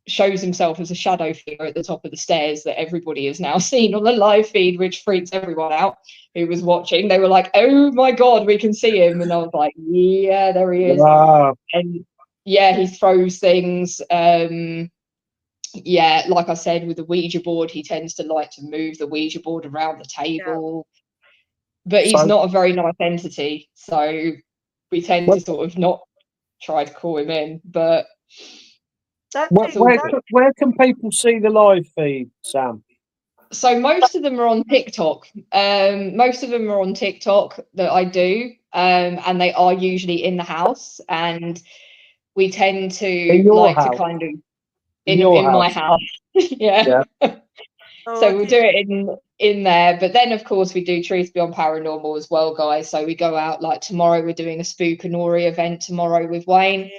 shows himself as a shadow figure at the top of the stairs that everybody has now seen on the live feed, which freaks everyone out who was watching. They were like, oh my God, we can see him. And I was like, yeah, there he is. Wow. And yeah, he throws things. Yeah, like I said, with the Ouija board, he tends to like to move the Ouija board around the table. But he's not a very nice entity. So we tend to sort of not try to call him in. But where can people see the live feed, Sam? So most of them are on TikTok. Most of them are on TikTok that I do, and they are usually in the house. And we tend to like to kind of in my house. Yeah. So we'll do it in there. But then of course we do Truth Beyond Paranormal as well, guys. So we go out, like tomorrow we're doing a Spookanori event tomorrow with Wayne.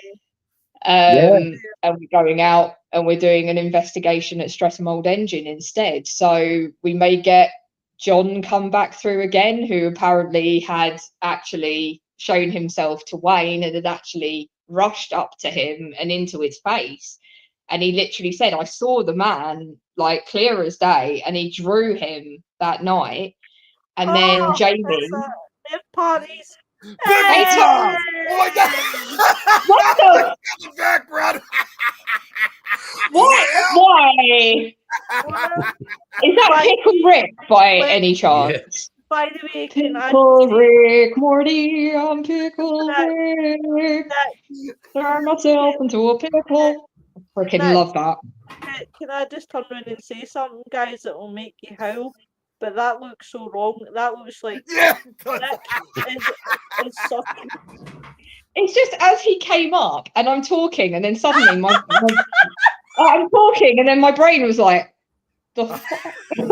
And we're going out and we're doing an investigation at Stress Mold Engine instead. So we may get John come back through again, who apparently had actually shown himself to Wayne and had actually rushed up to him and into his face. And he literally said, I saw the man like clear as day, and he drew him that night. And then Jamie. Parties. Hey, Tom! Oh my God! What the? The background. What? Why? Is that Pickle Rick by any chance? Yes. By the way, Pickle Rick, Morty, I'm Pickle Rick. Turn myself into a pickle. I freaking love that. Can I just turn around and say something, guys, that will make you howl? But that looks so wrong. That looks like it's just as he came up and I'm talking, and then suddenly I'm talking, and then my brain was like, the fuck? I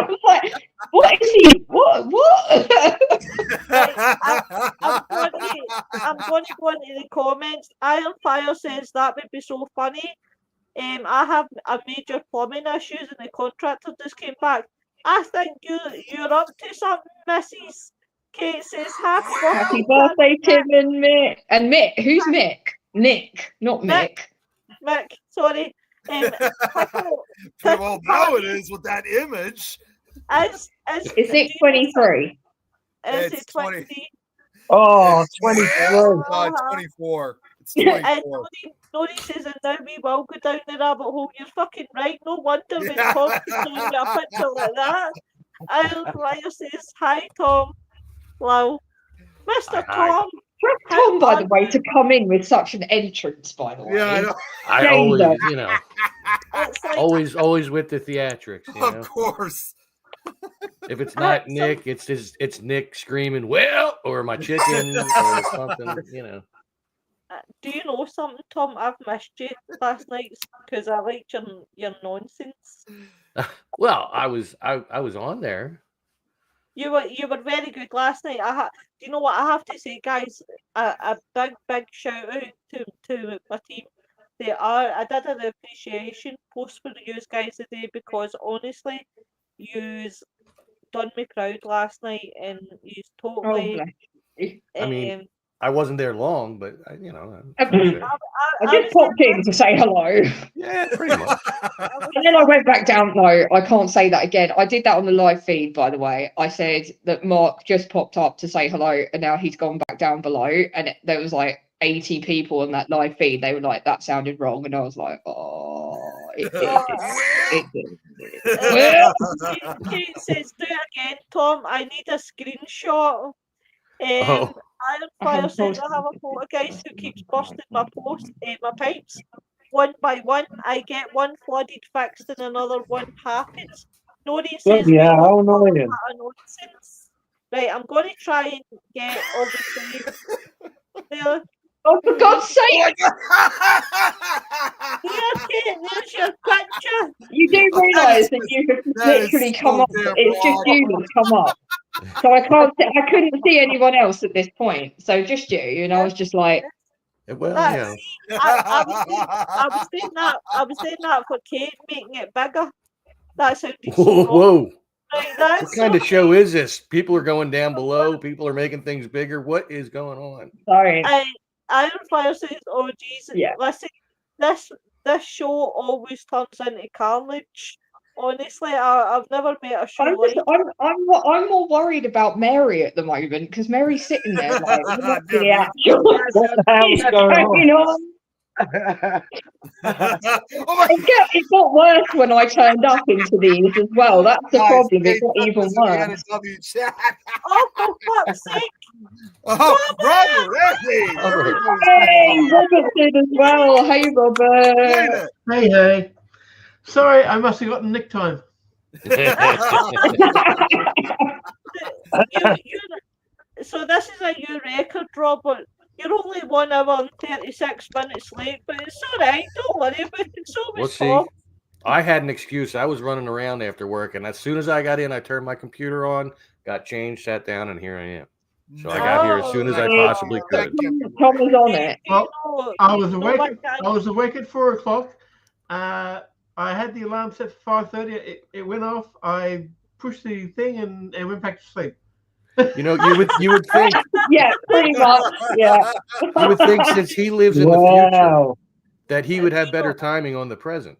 was like, what is he? What? I'm going to go into the comments. Iron Fire says that would be so funny. I have a major plumbing issues, and the contractor just came back. I think you're up to something, Mrs. Kate says happy birthday, Tim and Mick. And Mick, who's Mick? Nick, not Mick. Mick, sorry. Pretty well know it is with that image. Is it 23? Is it 23? Oh, 23. 24. It's 24. Nori says, and now we will go down the rabbit hole. You're fucking right. No wonder when Tom is showing me a picture like that. Iron Flyer says, hi, Tom. Wow. Mr. Tom. Tom, by the way, to come in with such an entrance, by the way. Yeah, I know. I always, you know, like, always with the theatrics. You know? Of course. If it's not Nick, it's Nick screaming, well, or my chicken or something, you know. Do you know something, Tom? I've missed you last night because I liked your nonsense. Well, I was on there. You were very good last night. Do you know what I have to say, guys? A big shout out to my team. I did an appreciation post for you guys today because honestly, you's done me proud last night, and you's totally. I mean, I wasn't there long, but you know. I just popped in to say hello. Yeah, pretty much. And then I went back down. No, I can't say that again. I did that on the live feed, by the way. I said that Mark just popped up to say hello, and now he's gone back down below. And there was like 80 people on that live feed. They were like, that sounded wrong. And I was like, oh, it did. Kate says, do it again, Tom. I need a screenshot. Iron Fire says, I have a photo, guys, who keeps busting my pipes. one by one. I get one flooded fixed and another one happens. Nobody says Bloody we hell, how all know annoying. that nonsense. Right, I'm going to try and get obviously there. Oh, for God's sake! Oh my Here, God. Kate, there's your picture. You do realise that you have that is literally come so up. damn It's just wrong. you that's come up. So I can't. I couldn't see anyone else at this point. So just you. And I was just like, Well, That's, I was saying that for Kate, making it bigger. That sounded so whoa, wrong. whoa. Right, What that's kind of okay. show is this? People are going down below. People are making things bigger. What is going on? sorry. Iron Fire says, "Oh geez, Yeah. listen, this show always turns into carnage. Honestly, I've never met a show like it." I'm more worried about Mary at the moment because Mary's sitting there like, what's Yeah, the me actual What the hell's going on? Oh my It got worse when I turned up into these as well. That's the guys, problem. Kate It got put even this in the worse. NSW chat. Oh, for fuck's sake! Oh, Robert, hey, Robert. everybody's Hey, going on. Robert did as well. Hey, Robert. Hey, Hey. Sorry, I must have gotten nick time. So this is a new record, Robert. You're only 1 hour and 36 minutes late, but it's all right. Don't worry about it. So Well, was see, Tom. I had an excuse. I was running around after work, and as soon as I got in, I turned my computer on, got changed, sat down, and here I am. So I got here as soon as I possibly could. Tom was on it. Well, I was awake. what, guys? I was awake at 4 o'clock. I had the alarm set for 5:30. It went off. I pushed the thing and went back to sleep. You know, you would think Yeah, pretty much. Yeah. you would think since he lives in the future Wow. that he would have better timing on the present.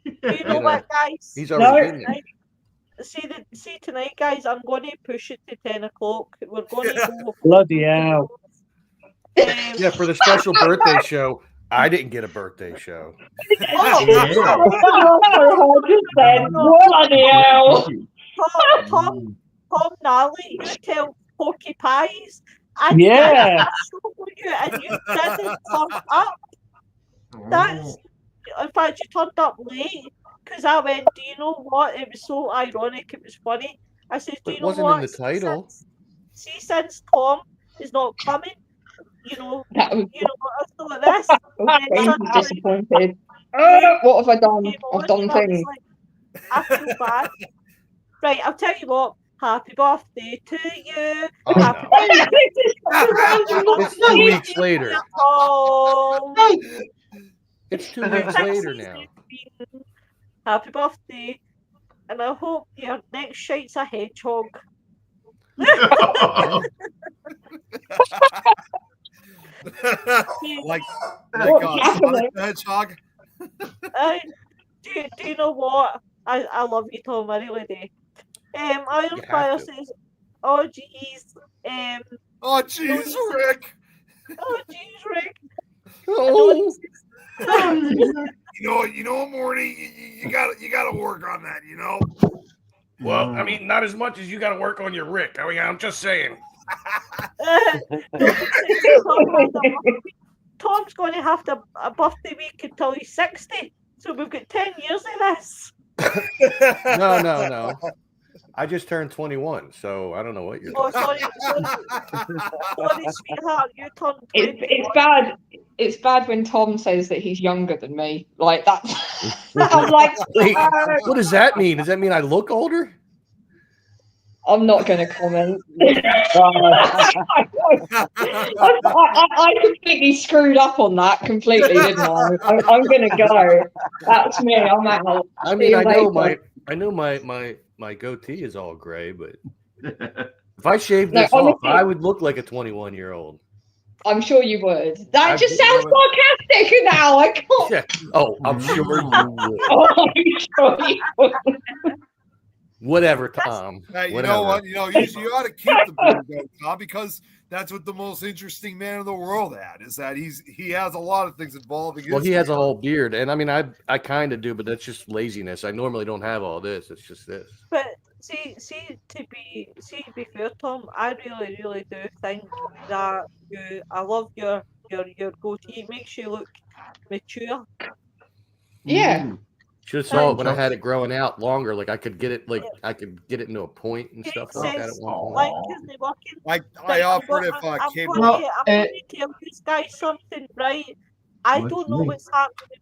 You know You know, what, guys? He's already been there. See tonight, guys. I'm going to push it to 10 o'clock. We're going to go. Bloody hell. Yeah, for the special birthday show. I didn't get a birthday show. Bloody hell. Tom Nally, you tell Porky Pies. I Yeah. you and you didn't turn up. That's in fact you turned up late because I went. Do you know what? It was so ironic. It was funny. I said, do But you it know wasn't what? in the title. Since Tom is not coming, you know, That was I thought this. I'm disappointed. What have I done? I've done things. I feel bad. Right, I'll tell you what. Happy birthday to you. Oh, Happy no. It's 2 weeks later. Tom. It's 2 weeks later now. Happy birthday. And I hope your next shite's a hedgehog. like What's Sonic the Hedgehog. Do you know what? I love you, Tom. I really do. Iron You have Fire to. says, "Oh geez, Oh jeez, Rick. oh geez, Rick." Oh. You know, Morty, you gotta work on that. You know. Well, I mean, not as much as you got to work on your Rick. I mean, I'm just saying. Tom's going to have a birthday week until he's 60, so we've got 10 years of this. No. I just turned 21, so I don't know what you're Oh, talking sorry, sweetheart, you turned 21. It's bad. It's bad when Tom says that he's younger than me. Like that's. I'm like, Wait, what does that mean? Does that mean I look older? I'm not going to comment. I completely screwed up on that completely, didn't I? I'm going to go. That's me. I'm out. I mean, I know my goatee is all gray, but if I shaved this off, honestly, I would look like a 21-year-old. I'm sure you would. That just sounds sarcastic now. I can't. Yeah. Oh, I'm sure you would. Oh, I'm sure you would. Whatever, Tom. Hey, you Whatever. know what? You ought to keep the beard, though, Tom, because that's what the most interesting man in the world had. Is that he has a lot of things involving. Well, he has a whole beard, and I mean, I kind of do, but that's just laziness. I normally don't have all this. It's just this. But see, to be fair, Tom, I really do think that I love your goatee. It makes you look mature. Yeah. Mm. Should have saw it when I Chops. had it growing out longer. Like I could get it, I could get it into a point and stuff like that at Says, one point. like, isn't it working? I Right, offered if I'm cable. going to tell you guys something, right? I What's don't know me? what's happening on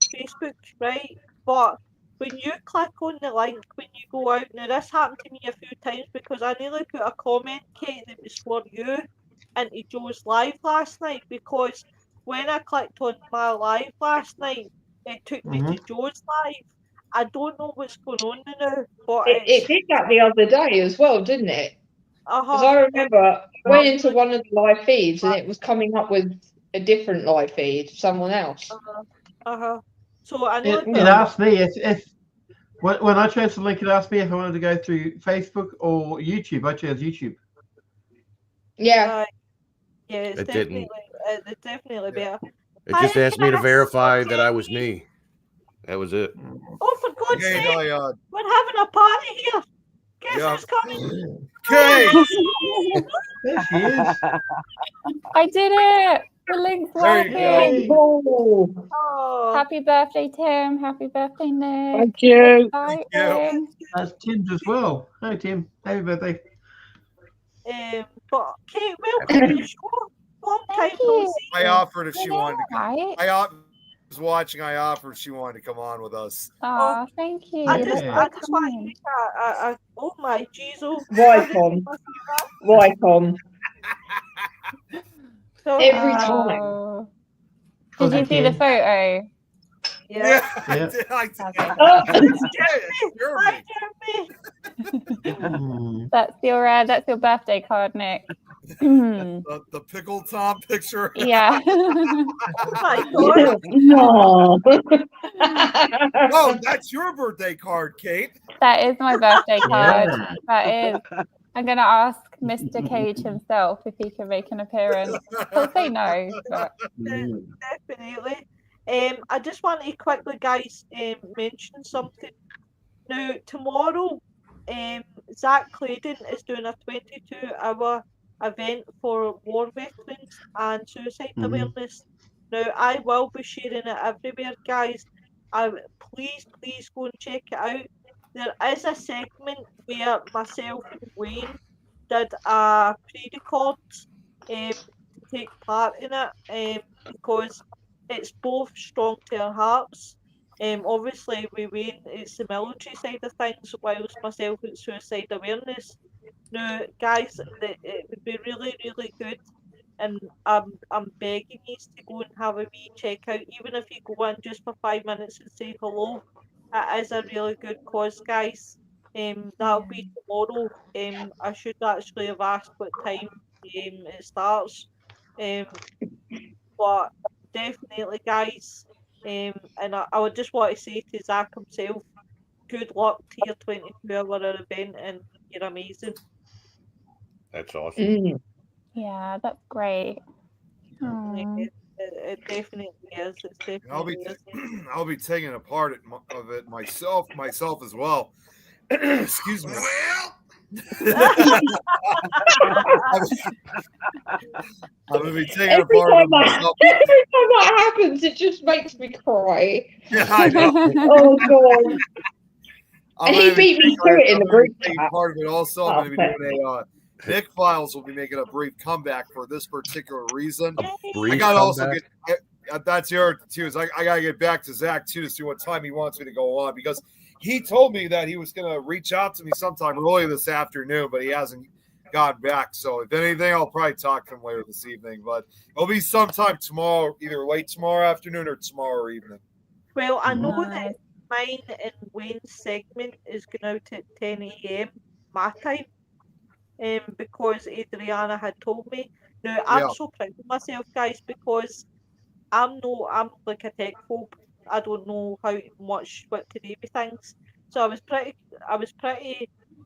Facebook, right? But when you click on the link, when you go out, now this happened to me a few times because I nearly put a comment, Kate, that was for you into Joe's live last night, because when I clicked on my live last night, it took me to Joe's live. I don't know what's going on now, but It did that the other day as well, didn't it? Because uh-huh. I remember I went into one of the live feeds and it was coming up with a different live feed, someone else. So I nearly It asked me if when I chose the link, it asked me if I wanted to go through Facebook or YouTube. I chose YouTube. Yeah. Yeah, it's It didn't. definitely better. It just asked me to verify that I was me. That was it. Oh, for God's Kate, sake! We're having a party here. Guess Yeah. who's coming? Kate! There she is. I did it. The link's There you working. go. Oh, Happy birthday, Tim. Happy birthday, Nick. Thank you. Exciting. That's Tim's as well. Hi, Tim. Happy birthday. but Kate, welcome to the show. Long time Thank no you. see. I offered if she know, wanted to come. right? I was watching. I offered if she wanted to come on with us. Oh, thank you. I Yeah. just That's want so to kind. make a oh my Jesus. Wycombe. Wycombe. So, Every time. Oh. Oh, Did you see the photo? yeah. I Yeah. did. I did. Okay. Hi, Jeremy. That's your birthday card, Nick. Yeah. The pickle Tom picture. Oh my God. No. Oh, that's your birthday card, Kate. That is my birthday card. Yeah. That is. I'm going to ask Mr. Cage himself if he can make an appearance. He'll say no, but Definitely. I just want to quickly, guys, mention something. Now, tomorrow, Zach Claydon is doing a 22-hour event for war veterans and suicide awareness. Now, I will be sharing it everywhere, guys. Please go and check it out. There is a segment where myself and Wayne did a pre-record to take part in it because it's both strong to our hearts. Obviously, with Wayne, it's the military side of things, whilst myself, it's suicide awareness. Now, guys, it would be really, really good, and I'm begging you to go and have a wee check out, even if you go in just for 5 minutes and say hello. It is a really good cause, guys. That'll be tomorrow. I should actually have asked what time it starts. But definitely, guys. And I would just want to say to Zach himself, good luck to your 22-hour event, and you're amazing. That's awesome. yeah, that's great. Aw. It definitely is. It's definitely is. I'll be taking a part of it myself as well. Excuse me. I'm gonna be taking a part of it myself. Every time that happens, it just makes me cry. Yeah, I know. Oh God. I'm And he gonna be beat me taking- to it in I'm the gonna group be taking chat. part of it also. I'm Oh, going to be doing a Nick Files will be making a brief comeback for this particular reason. A I brief got to also comeback? get that's the other too. Is I got to get back to Zach too to see what time he wants me to go on, because he told me that he was going to reach out to me sometime early this afternoon, but he hasn't gotten back. So if anything, I'll probably talk to him later this evening. But it'll be sometime tomorrow, either late tomorrow afternoon or tomorrow evening. Well, I know that Nice. mine and Wayne's segment is going out at 10 a.m. my time. Because Adriana had told me. Now I'm Yeah. so proud of myself, guys, because I'm like a tech phobe. I don't know how much what to do with things. So I was pretty proud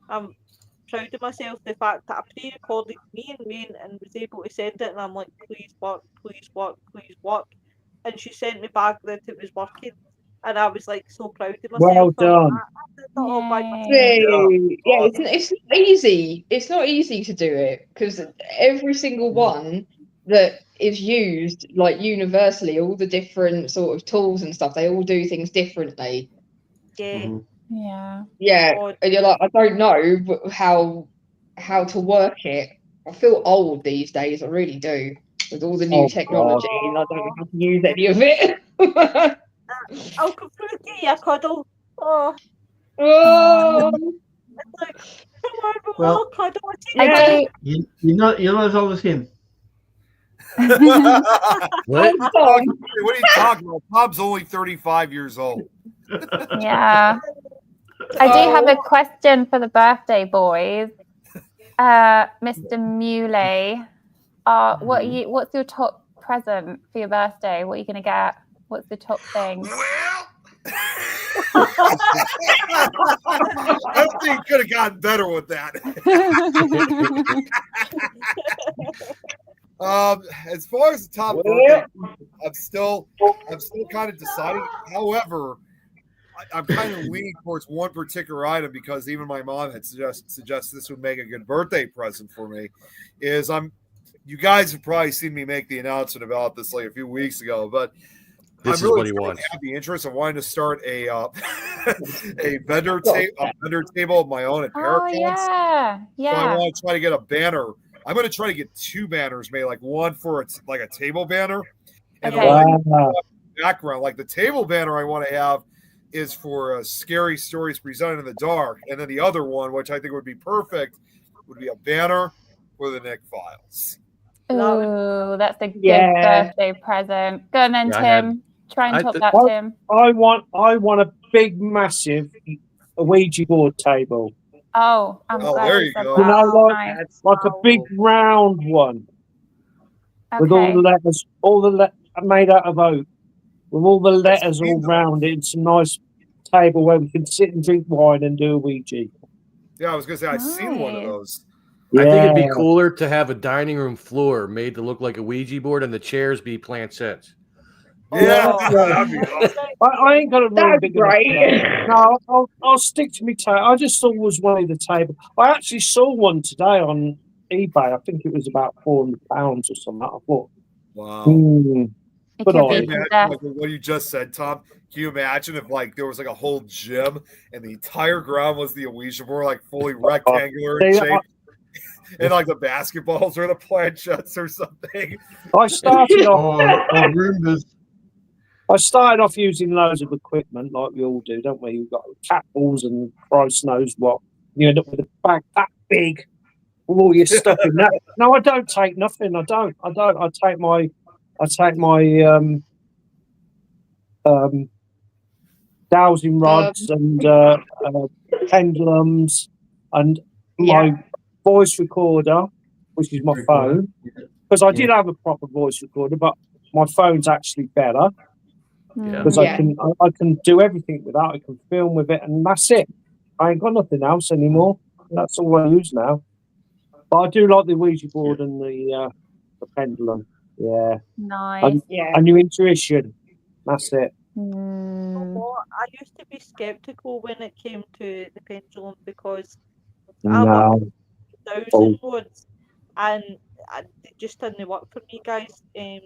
of myself, the fact that I pre-recorded me and Wayne and was able to send it, and I'm like, please work, please work, please work. And she sent me back that it was working. And I was like so proud of myself. Well I'm like, done. I did that all by myself. Yay. Yeah, Awesome. it's not easy. It's not easy to do it because every single one that is used like universally. All the different sort of tools and stuff, they all do things differently. Yeah. Yeah. Yeah, God. and you're like, I don't know how to work it. I feel old these days. I really do. With all the new Oh, technology, God. and I don't know how to use any of it. I'll come through to you, a cuddle. Oh, Oh, it's like, come on, we'll Well, all cuddle. I yeah. do. you're not as old as him. What? Tom. What are you talking about? Bob's only 35 years old. Yeah. I do have a question for the birthday boys. Mr. Muley, what's your top present for your birthday? What are you gonna get? What's the top thing? Well, I think you could have gotten better with that. As far as the top birthday, I'm still kind of deciding. However, I'm kind of leaning towards one particular item because even my mom had suggested this would make a good birthday present for me. You guys have probably seen me make the announcement about this like a few weeks ago, but This I'm is really what he wants. have the interest of wanting to start a a vendor table of my own at Oh Paracons. yeah, So I yeah. want to try to get a banner. I'm going to try to get 2 banners made, like one for like a table banner, and Okay. Wow. background. Like the table banner I want to have is for scary stories presented in the dark, and then the other one, which I think would be perfect, would be a banner for the Nick Files. Ooh, that's a good Yeah. birthday present. Go on then, Yeah, I had- Tim. Try and I top th- that, Tim. I want a big, massive Ouija board table. Oh, I'm Oh, glad there you you said go. You that. know, Nice. like a big round one with all Okay. the letters, made out of oak, with all the letters all round it. It's a nice table where we can sit and drink wine and do a Ouija. Yeah, I was going to say I've seen one of Nice. those. I think it'd be Yeah. cooler to have a dining room floor made to look like a Ouija board and the chairs be planchettes. Yeah, Oh, that'd be awesome. I ain't got a room That'd be big enough for great. that. No, I'll stick to my table. I just thought it was one of the table. I actually saw one today on eBay. I think it was about £400 or something. I thought, Wow. It Good could on be you. Imagine, possessed. like, what you just said, Tom. Can you imagine if like there was like a whole gym and the entire ground was the Ouija board, like fully rectangular in See, shape, and like the basketballs or the planchettes or something? I started off. Or Roombas. I started off using loads of equipment, like we all do, don't we? You've got cat balls and Christ knows what. You end up with a bag that big with all your stuff in that. No, I don't take nothing. I don't. I take my dowsing rods and pendulums and my Yeah. voice recorder, which is my phone, because I did have a proper voice recorder, but my phone's actually better because Yeah. I can do everything with that. I can film with it, and that's it. I ain't got nothing else anymore. That's all I use now. But I do like the Ouija board and the pendulum. Yeah, Nice. Yeah. and your intuition. That's it. Well, I used to be skeptical when it came to the pendulum because I work No. with Oh. dowsing rods and it just didn't work for me, guys.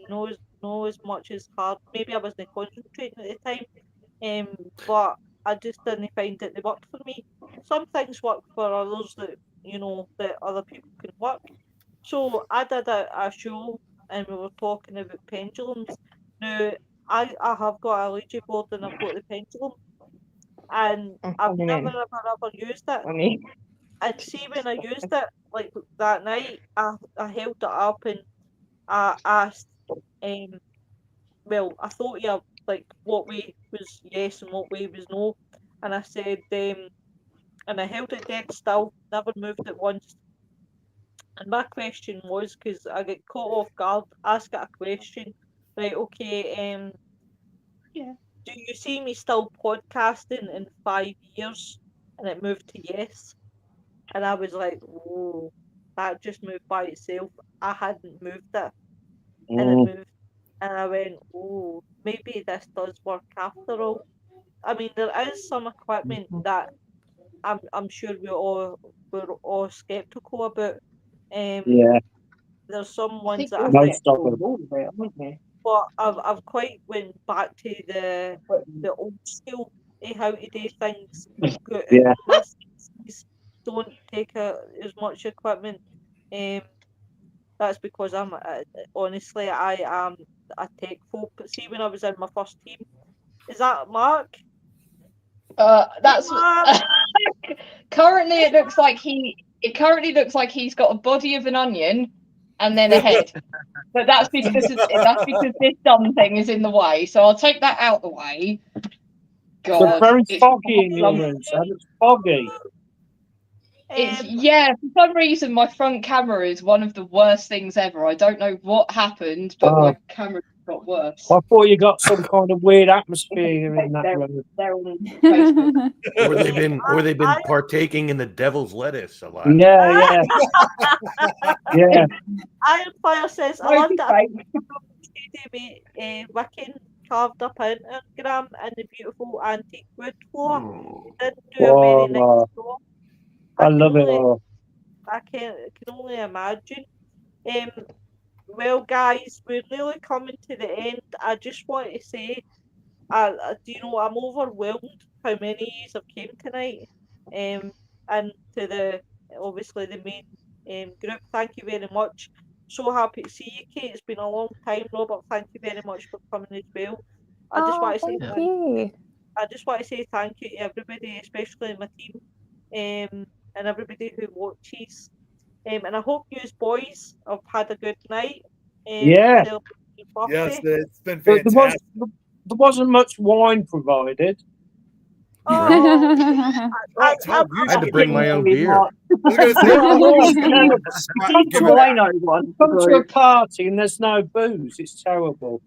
No as much as hard. Maybe I wasn't concentrating at the time, but I just didn't find that they worked for me. Some things work for others that other people can work. So I did a show and we were talking about pendulums. Now I have got a Ouija board and I've got the pendulum and I'm I've coming never in. ever used it. Funny. And see when I used it, like that night, I held it up and I asked, I thought like what way was yes and what way was no, and I said, and I held it dead still, never moved it once. And my question was, because I get caught off guard, ask it a question, right? Okay, do you see me still podcasting in 5 years? And it moved to yes. And I was like, whoa, that just moved by itself. I hadn't moved it, and it moved. And I went, oh, maybe this does work after all. I mean, there is some equipment that I'm sure we're all skeptical about. Yeah. there's some ones that you're I No think, stopping. but I've quite went back to the old school how to do things. Yeah. My CCs don't take as much equipment. That's because I'm honestly I am a tech folk. See, when I was in my first team, is that Mark? That's Mark! currently it looks like he's got a body of an onion and then a head. But that's because this dumb thing is in the way. So I'll take that out the way. God, It's very it's foggy in your room, Sam. It's foggy. yeah, for some reason my front camera is one of the worst things ever. I don't know what happened, but my camera got worse. I thought you got some kind of weird atmosphere in that room. They're on Facebook. Or they've been partaking in the devil's lettuce a lot. Yeah, yeah. Iron Fire says, I love that Wiccan carved up Instagram and the beautiful antique wood floor. Didn't do a very nice job. I love it all. I can only imagine. Well, guys, we're nearly coming to the end. I just want to say, I'm overwhelmed how many of you have came tonight. And to the obviously the main group, thank you very much. So happy to see you, Kate. It's been a long time, Robert. Thank you very much for coming as well. I just want to say thank you. I just want to say thank you to everybody, especially my team, and everybody who watches. And I hope you boys have had a good night. Yeah. Yes, it's been There fantastic. wasn't much wine provided. Oh, I had to bring my own beer. I was going to say, Come to a party and there's no booze. It's terrible.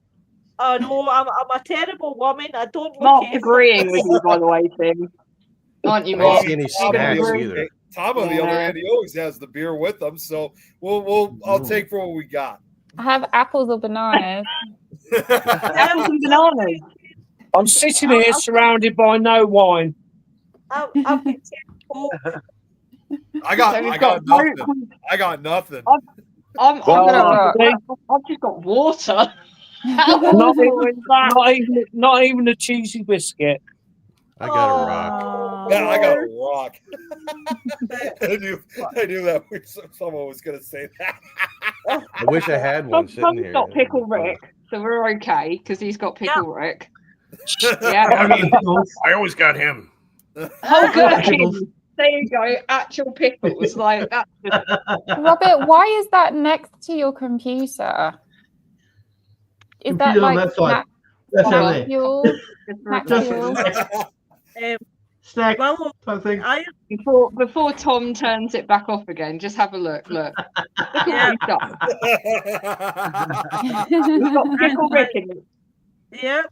Oh no, I'm a terrible woman. I don't look Mark's agreeing with you, by the way, Tim. Aren't you, I didn't Mark? see any snacks either. Tom, on the other hand, he always has the beer with him, so I'll take for what we got. I have apples or bananas. Apples and bananas. I'm sitting here surrounded by no wine. I'll get Coke. I got nothing. I got nothing. I've just got water. Not even a cheesy biscuit. I got a rock. Yeah, I got a rock. I knew that someone was going to say that. I wish I had one sitting Tom's here. got Pickle Rick, so we're okay because he's got Pickle Rick. Yeah. I always got him. Oh, good. There you go. Actual pickles. Like that's just... Robert, why is that next to your computer? Is that Computer on like that side. snack That's it. fuel? Snack fuel? Snack Well, something. Before Tom turns it back off again, just have a look. Look at what he's done. We've got Pickle Rick in it. Yeah.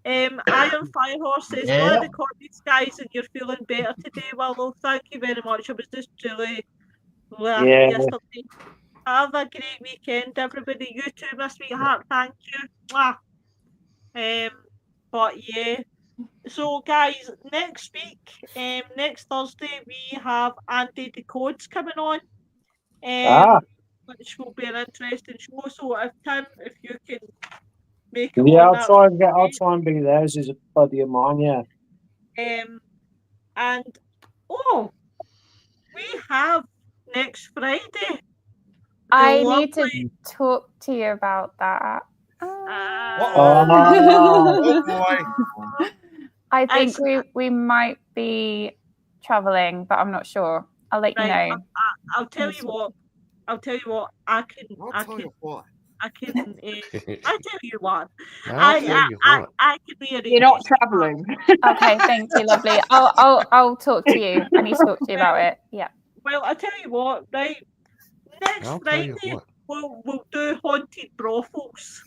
Iron Firehorse says, glad to caught these guys and you're feeling better today. Well, thank you very much. I was just really yesterday. Have a great weekend, everybody. You too, my sweetheart. Thank you. Mwah. But yeah. So guys, next week, next Thursday, we have Andy Decodes coming on. Which will be an interesting show. So if you can make it on I'll try and be there. This is a buddy of mine, yeah. And we have next Friday. I need to talk to you about that. Oh boy. I think we might be traveling, but I'm not sure. I'll let you know. I'll tell you what. I can rearrange. You're not traveling. Okay, thank you, lovely. I'll talk to you. I need to talk to you about it. Yeah. Well, I'll tell you what, right? Next Friday we'll do haunted brothels.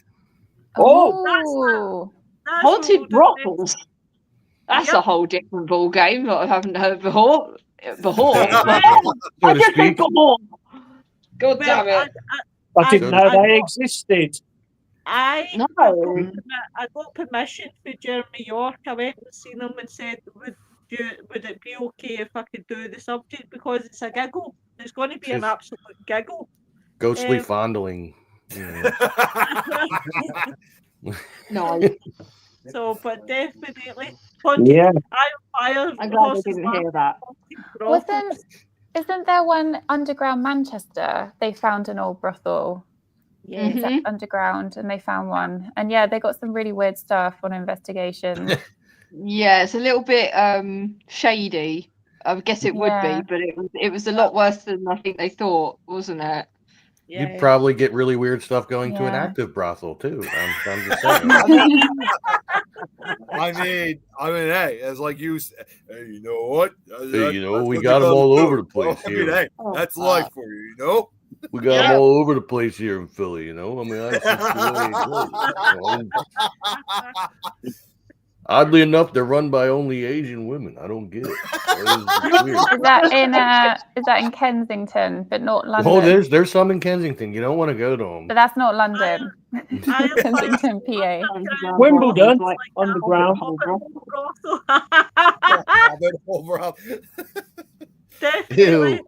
Oh, haunted brothels. That's a whole different ball game that I haven't heard before. I just said before. God damn it! I didn't know they existed. I got permission for Jeremy York. I went and seen him and said, would it be okay if I could do the subject, because it's a giggle. It's going to be an absolute giggle. Ghostly fondling. Yeah. No, So, but definitely, Yeah. Fire I'm glad I horses didn't laugh, hear that. brothels. Isn't there one underground Manchester? They found an old brothel. Yeah. Is that underground? And they found one. And yeah, they got some really weird stuff on investigations. yeah, it's a little bit shady. I guess it would Yeah. be, but it was a lot worse than I think they thought, wasn't it? Yeah. You'd probably get really weird stuff going to an Yeah. active brothel too. I'm just saying. I mean, hey, as like you, hey, you know what? Hey, you know, that's we what got you them gotta all do. over the place I mean, here. hey, that's life for you, you know. We got them all over the place here in Philly. You know, I mean, oddly enough, they're run by only Asian women. I don't get it. It's weird. Is that in Kensington, but not London? Oh, there's some in Kensington. You don't want to go to them. But that's not London. Kensington, PA. Wimbledon, underground. Ew.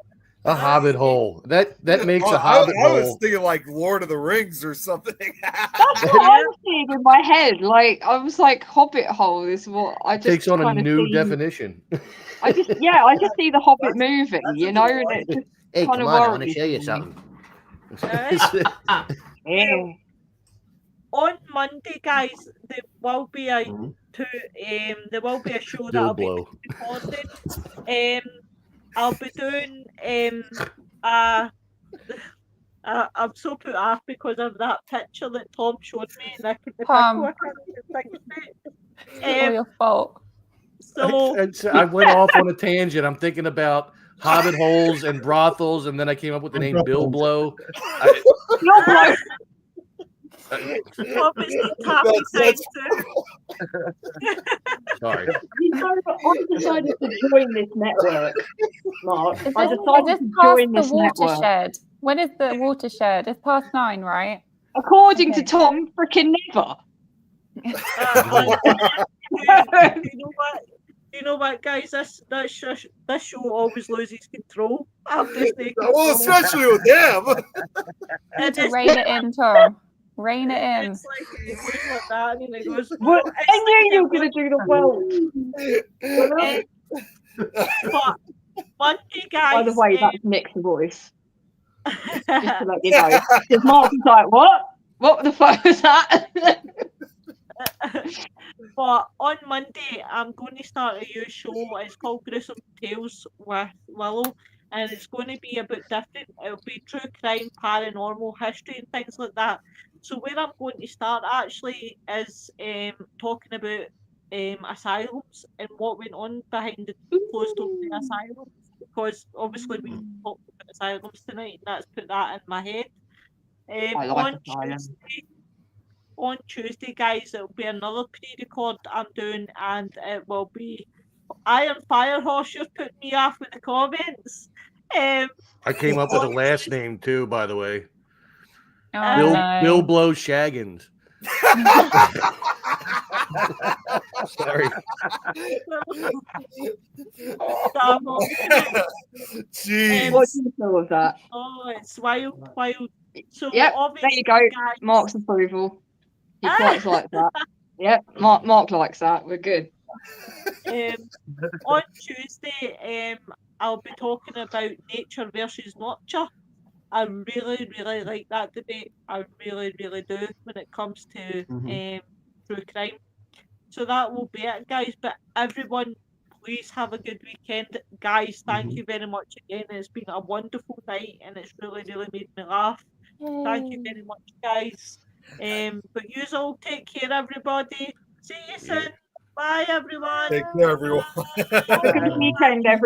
A hobbit hole. That makes a hobbit I was hole. thinking like Lord of the Rings or something. That's what I was seeing in my head. Like I was like, Hobbit hole is what I just Takes on a kind of new see, definition. I just see the Hobbit movie, you know, and it just Hey, kind come of on, I want to worries show you me. something. Yeah. On Monday, guys, there will be a show that I'll be Blow. recording. I'll be doing I'm so put off because of that picture that Tom showed me and I couldn't Tom. I can't even think of it. It's all your fault. So I went off on a tangent. I'm thinking about hobbit holes and brothels, and then I came up with the name Bill Blow. obviously tapping time too. Sorry. I decided to join this network, Mark. Is I this decided to past join the this network. watershed? When is the watershed? It's past 9, right? According to Okay. Tom, freaking never. You know what, guys? This show always loses control. I'm just well, especially with him. Need to rein it in, Tom. Rein it in. It's like he goes like that, and he goes. But I knew you were going to do the well. But Monday, guys. By the way, that's Nick's voice. Just to let you know. Because Mark was like, what? What the fuck was that? But on Monday, I'm going to start a new show. It's called Gruesome Tales with Willow, and it's going to be a bit different. It'll be true crime, paranormal, history, and things like that. So where I'm going to start actually is talking about asylums and what went on behind the closed doors in asylums. Because obviously we talked about asylums tonight, and that's put that in my head. I like asylums. On Tuesday, guys, it'll be another pre-record I'm doing, and it will be Iron Firehorse. You've put me off with the comments. I came up with a last name too, by the way. Oh, Bill Blow Shaggins. Sorry. Jeez. What do you feel of that? Oh, it's wild. So Yep, there obviously, you go. guys, Mark's approval. He quite likes that. Yep, Mark likes that. We're good. on Tuesday, I'll be talking about nature versus nurture. I really, really like that debate. I really, really do when it comes to true crime. So that will be it, guys. But everyone, please have a good weekend. Guys, thank you very much again. It's been a wonderful night and it's really, really made me laugh. Thank you very much, guys. But you all take care, everybody. See you soon. Bye, everyone. Take care, everyone. Have a good weekend, everybody.